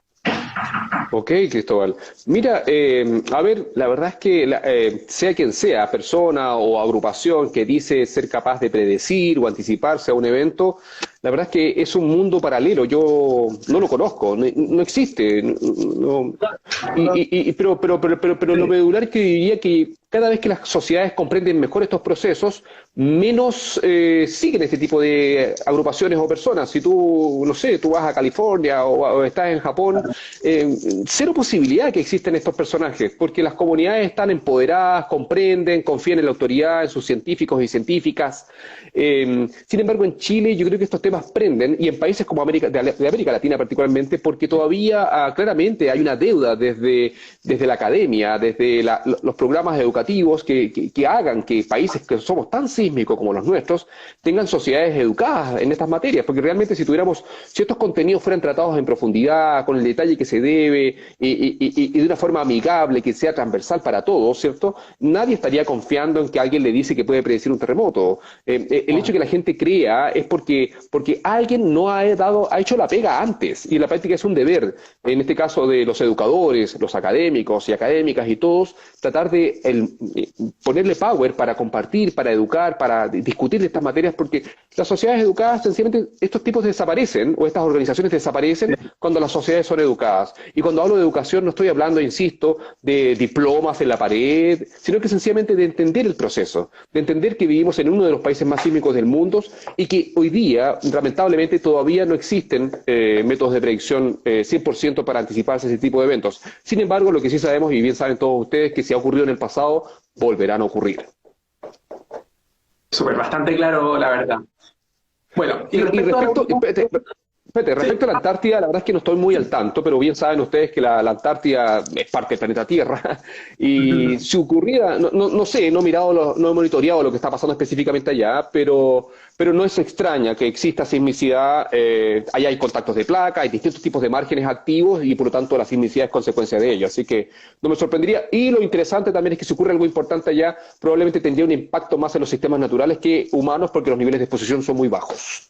Ok, Cristóbal. Mira, a ver, la verdad es que sea quien sea, persona o agrupación que dice ser capaz de predecir o anticiparse a un evento, la verdad es que es un mundo paralelo. Yo no lo conozco, no existe. Pero lo medular es que diría que cada vez que las sociedades comprenden mejor estos procesos, menos siguen este tipo de agrupaciones o personas. Si tú, no sé, tú vas a California o estás en Japón, cero posibilidad que existen estos personajes, porque las comunidades están empoderadas, comprenden, confían en la autoridad, en sus científicos y científicas. Sin embargo, en Chile yo creo que estos temas prenden, y en países como de América Latina particularmente, porque todavía claramente hay una deuda desde la academia, desde los programas educativos que hagan que países que somos tan sísmicos como los nuestros tengan sociedades educadas en estas materias, porque realmente si estos contenidos fueran tratados en profundidad, con el detalle que se debe y de una forma amigable, que sea transversal para todos, ¿cierto? Nadie estaría confiando en que alguien le dice que puede predecir un terremoto. El hecho de que la gente crea es porque alguien no ha hecho la pega antes, y la práctica es un deber, en este caso de los educadores, los académicos y académicas y todos, tratar de ponerle power para compartir, para educar, para discutir de estas materias, porque las sociedades educadas, sencillamente, estos tipos desaparecen, o estas organizaciones desaparecen cuando las sociedades son educadas. Y cuando hablo de educación no estoy hablando, insisto, de diplomas en la pared, sino que sencillamente de entender el proceso, de entender que vivimos en uno de los países más sísmicos del mundo y que hoy día, lamentablemente, todavía no existen métodos de predicción 100% para anticiparse a ese tipo de eventos. Sin embargo, lo que sí sabemos, y bien saben todos ustedes, que si ha ocurrido en el pasado, volverán a ocurrir. Súper, bastante claro, la verdad. Bueno, y respecto Fíjate, respecto a la Antártida, la verdad es que no estoy muy al tanto, pero bien saben ustedes que la Antártida es parte del planeta Tierra. Y si ocurriera, no sé, no he mirado, no he monitoreado lo que está pasando específicamente allá, pero no es extraña que exista sismicidad. Allá hay contactos de placa, hay distintos tipos de márgenes activos y por lo tanto la sismicidad es consecuencia de ello. Así que no me sorprendería. Y lo interesante también es que si ocurre algo importante allá, probablemente tendría un impacto más en los sistemas naturales que humanos porque los niveles de exposición son muy bajos.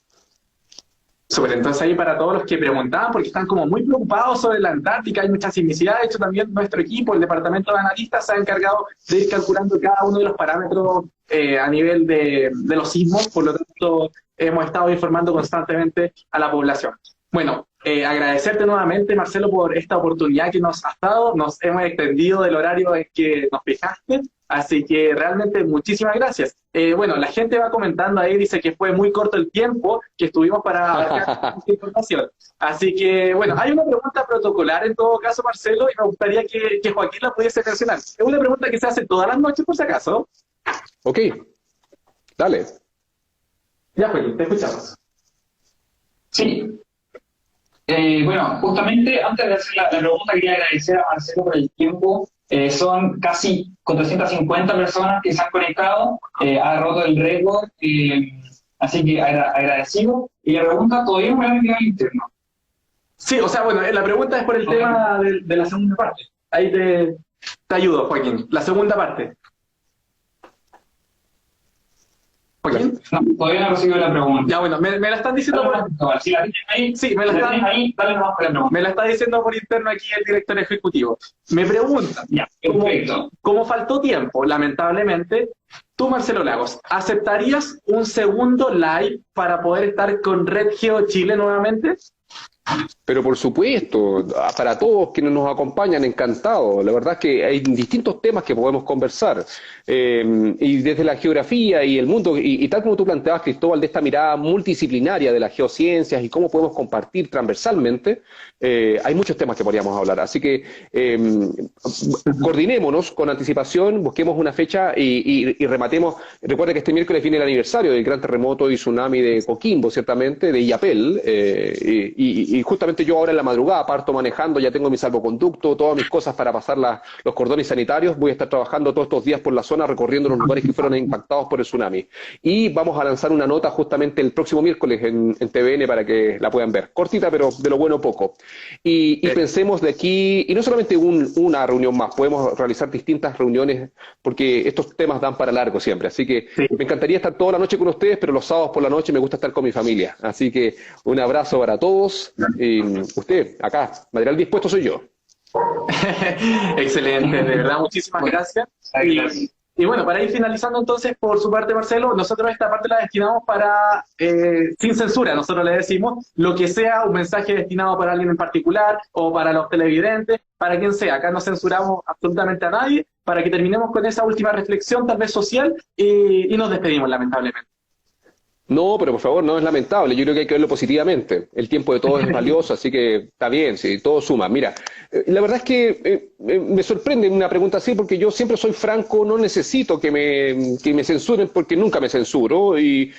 Súper, entonces ahí para todos los que preguntaban, porque están como muy preocupados sobre la Antártica, hay mucha sismicidad. De hecho también nuestro equipo, el departamento de analistas, se ha encargado de ir calculando cada uno de los parámetros a nivel de los sismos, por lo tanto hemos estado informando constantemente a la población. Bueno, agradecerte nuevamente, Marcelo, por esta oportunidad que nos has dado. Nos hemos extendido del horario en que nos fijaste, así que realmente muchísimas gracias. Bueno, la gente va comentando ahí, dice que fue muy corto el tiempo que estuvimos para abarcar esta información. Así que, bueno, hay una pregunta protocolar en todo caso, Marcelo, y me gustaría que Joaquín la pudiese mencionar. Es una pregunta que se hace todas las noches, por si acaso. Ok, dale. Ya, Joaquín, te escuchamos. Sí. Bueno, justamente antes de hacer la pregunta, quería agradecer a Marcelo por el tiempo. Son casi 450 personas que se han conectado, ha roto el récord, así que agradecido. Y la pregunta todavía no me la han enviado al interno. Sí, o sea, bueno, la pregunta es por el tema de la segunda parte. Ahí te ayudo, Joaquín. La segunda parte. ¿Joaquín? No, todavía no he recibido la pregunta. Ya, bueno, me la están diciendo por... Si la tienes ahí, Sí, me la están... ahí, dale nomás con la pregunta. Me la está diciendo por interno aquí el director ejecutivo. Me pregunta, Ya, perfecto. como faltó tiempo, lamentablemente, tú, Marcelo Lagos, ¿aceptarías un segundo live para poder estar con Red Geo Chile nuevamente? Pero por supuesto, para todos quienes nos acompañan, encantado. La verdad es que hay distintos temas que podemos conversar. Y desde la geografía y el mundo, y tal como tú planteabas, Cristóbal, de esta mirada multidisciplinaria de las geociencias y cómo podemos compartir transversalmente, hay muchos temas que podríamos hablar. Así que coordinémonos con anticipación, busquemos una fecha y rematemos. Recuerda que este miércoles viene el aniversario del gran terremoto y tsunami de Coquimbo, ciertamente, de Illapel, y justamente yo ahora en la madrugada parto manejando, ya tengo mi salvoconducto, todas mis cosas para pasar los cordones sanitarios. Voy a estar trabajando todos estos días por la zona, recorriendo los lugares que fueron impactados por el tsunami. Y vamos a lanzar una nota justamente el próximo miércoles en TVN para que la puedan ver. Cortita, pero de lo bueno poco. Y pensemos de aquí, y no solamente una reunión más, podemos realizar distintas reuniones, porque estos temas dan para largo siempre. Así que me encantaría estar toda la noche con ustedes, pero los sábados por la noche me gusta estar con mi familia. Así que un abrazo para todos. Y usted, acá, material dispuesto soy yo. Excelente, de verdad, muchísimas gracias. Y bueno, para ir finalizando entonces, por su parte, Marcelo, nosotros esta parte la destinamos para, sin censura, nosotros le decimos, lo que sea un mensaje destinado para alguien en particular o para los televidentes, para quien sea. Acá no censuramos absolutamente a nadie, para que terminemos con esa última reflexión, tal vez social, y nos despedimos, lamentablemente. No, pero por favor, no es lamentable. Yo creo que hay que verlo positivamente. El tiempo de todos es valioso, así que está bien, sí, todo suma. Mira, la verdad es que me sorprende una pregunta así porque yo siempre soy franco, no necesito que me censuren porque nunca me censuro y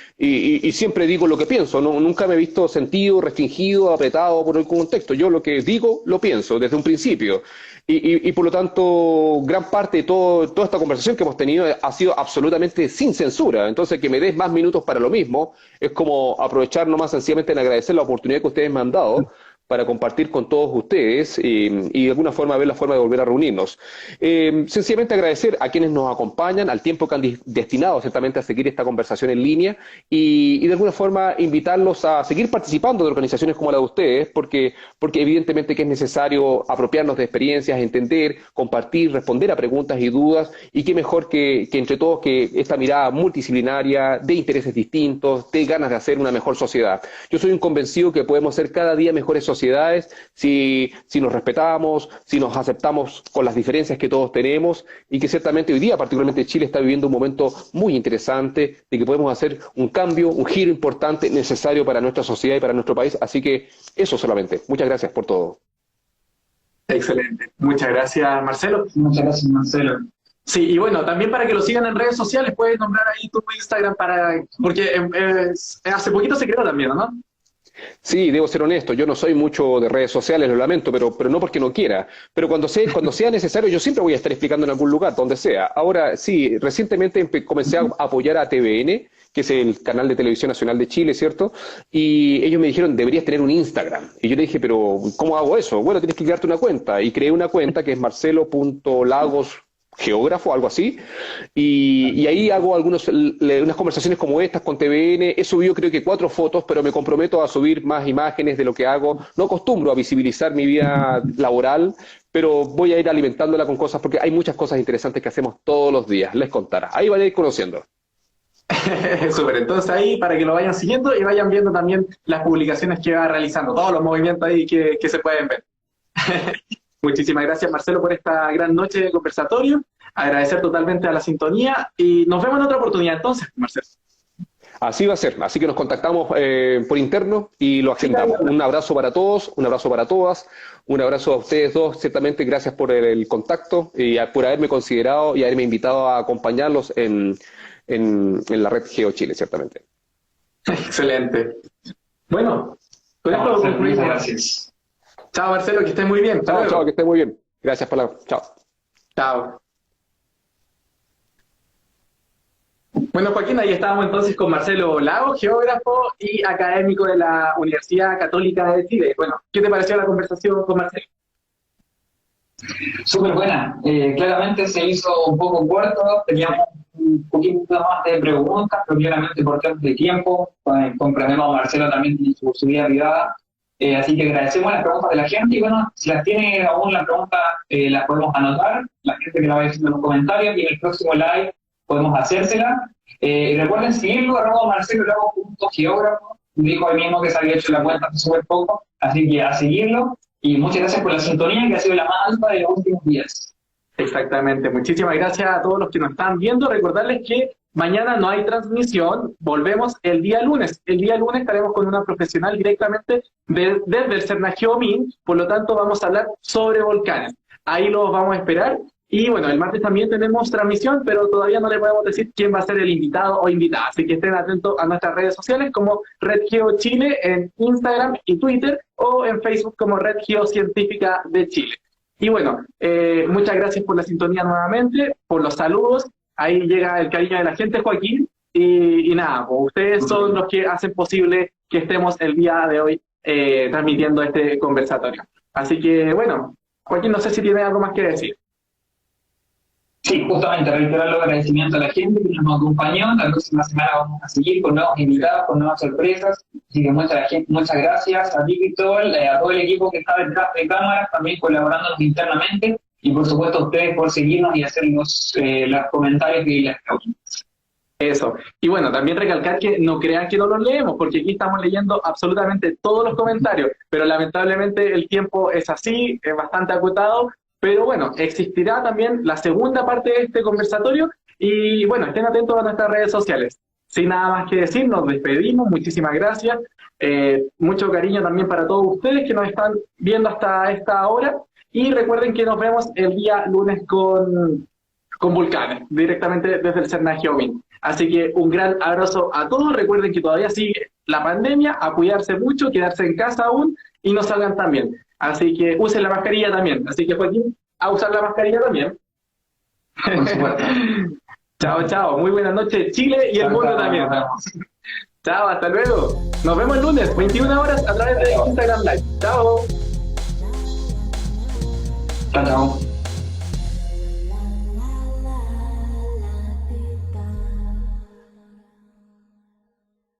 siempre digo lo que pienso. No, nunca me he visto sentido, restringido, apretado por el contexto. Yo lo que digo, lo pienso desde un principio. Y por lo tanto, gran parte de toda esta conversación que hemos tenido ha sido absolutamente sin censura. Entonces, que me des más minutos para lo mismo es como aprovechar nomás sencillamente en agradecer la oportunidad que ustedes me han dado para compartir con todos ustedes y de alguna forma ver la forma de volver a reunirnos. Sencillamente agradecer a quienes nos acompañan, al tiempo que han destinado ciertamente a seguir esta conversación en línea y de alguna forma invitarlos a seguir participando de organizaciones como la de ustedes, porque evidentemente que es necesario apropiarnos de experiencias, entender, compartir, responder a preguntas y dudas, y qué mejor que entre todos que esta mirada multidisciplinaria, de intereses distintos, de ganas de hacer una mejor sociedad. Yo soy un convencido que podemos ser cada día mejores sociedades si nos respetamos, si nos aceptamos con las diferencias que todos tenemos, y que ciertamente hoy día, particularmente Chile, está viviendo un momento muy interesante de que podemos hacer un cambio, un giro importante necesario para nuestra sociedad y para nuestro país. Así que eso solamente. Muchas gracias por todo. Excelente. Muchas gracias, Marcelo. Muchas gracias, Marcelo. Sí, y bueno, también para que lo sigan en redes sociales, puedes nombrar ahí tu Instagram porque hace poquito se creó también, ¿no? Sí, debo ser honesto, yo no soy mucho de redes sociales, lo lamento, pero no porque no quiera. Pero cuando sea necesario, yo siempre voy a estar explicando en algún lugar, donde sea. Ahora, sí, recientemente comencé a apoyar a TVN, que es el canal de televisión nacional de Chile, ¿cierto? Y ellos me dijeron, deberías tener un Instagram. Y yo le dije, pero ¿cómo hago eso? Bueno, tienes que crearte una cuenta. Y creé una cuenta que es marcelo.lagos geógrafo, algo así, y ahí hago unas conversaciones como estas con TVN. He subido creo que 4 fotos, pero me comprometo a subir más imágenes de lo que hago. No acostumbro a visibilizar mi vida laboral, pero voy a ir alimentándola con cosas porque hay muchas cosas interesantes que hacemos todos los días, les contará. Ahí van a ir conociendo. Súper, entonces ahí para que lo vayan siguiendo y vayan viendo también las publicaciones que va realizando, todos los movimientos ahí que se pueden ver. Muchísimas gracias, Marcelo, por esta gran noche de conversatorio. Agradecer totalmente a la sintonía y nos vemos en otra oportunidad entonces, Marcelo. Así va a ser, así que nos contactamos por interno y lo agendamos. Un abrazo para todos, un abrazo para todas, un abrazo a ustedes dos, ciertamente gracias por el contacto y por haberme considerado y haberme invitado a acompañarlos en la red Geo Chile, ciertamente. Excelente. Bueno, con esto concluimos. Gracias. Chao, Marcelo, que estés muy bien. Chao, que estés muy bien. Gracias por la... Chao. Chao. Bueno, Joaquín, ahí estábamos entonces con Marcelo Lagos, geógrafo y académico de la Universidad Católica de Chile. Bueno, ¿qué te pareció la conversación con Marcelo? Súper buena. Claramente se hizo un poco corto, teníamos un poquito más de preguntas, pero claramente por temas de tiempo, comprendemos a Marcelo también tiene su vida privada. Así que agradecemos las preguntas de la gente y bueno, si las tiene aún la pregunta, las podemos anotar, la gente que la va diciendo en los comentarios y en el próximo live podemos hacérsela. Recuerden seguirlo, @marcelolago.geógrafo, dijo él mismo que se había hecho la cuenta hace súper poco, así que a seguirlo y muchas gracias por la sintonía que ha sido la más alta de los últimos días. Exactamente, muchísimas gracias a todos los que nos están viendo, recordarles que mañana no hay transmisión, volvemos el día lunes. El día lunes estaremos con una profesional directamente desde el Cernageomin, por lo tanto vamos a hablar sobre volcanes. Ahí los vamos a esperar. Y bueno, el martes también tenemos transmisión, pero todavía no le podemos decir quién va a ser el invitado o invitada. Así que estén atentos a nuestras redes sociales como Red Geo Chile en Instagram y Twitter o en Facebook como Red Geo Científica de Chile. Y bueno, muchas gracias por la sintonía nuevamente, por los saludos. Ahí llega el cariño de la gente, Joaquín. Y nada, pues ustedes son los que hacen posible que estemos el día de hoy transmitiendo este conversatorio. Así que bueno, Joaquín, no sé si tiene algo más que decir. Sí, justamente reiterar los agradecimientos a la gente que nos acompañó. La próxima semana vamos a seguir con nuevos invitados, con nuevas sorpresas. Así que muchas gracias a ti, Cristóbal, a todo el equipo que está detrás de cámaras, también colaborándonos internamente. Y por supuesto a ustedes por seguirnos y hacernos los comentarios y las preguntas. Eso. Y bueno, también recalcar que no crean que no los leemos, porque aquí estamos leyendo absolutamente todos los comentarios, pero lamentablemente el tiempo es así, es bastante acotado. Pero bueno, existirá también la segunda parte de este conversatorio y bueno, estén atentos a nuestras redes sociales. Sin nada más que decir, nos despedimos, muchísimas gracias. Mucho cariño también para todos ustedes que nos están viendo hasta esta hora. Y recuerden que nos vemos el día lunes con volcanes, directamente desde el Cernageomin. Así que un gran abrazo a todos. Recuerden que todavía sigue la pandemia, a cuidarse mucho, quedarse en casa aún y no salgan también. Así que usen la mascarilla también. Así que, Joaquín, a usar la mascarilla también. Por supuesto. Chao, chao. Muy buenas noches, Chile y el mundo también. Chao, hasta luego. Nos vemos el lunes, 21 horas, a través de Instagram Live. Chao. Chao, chao.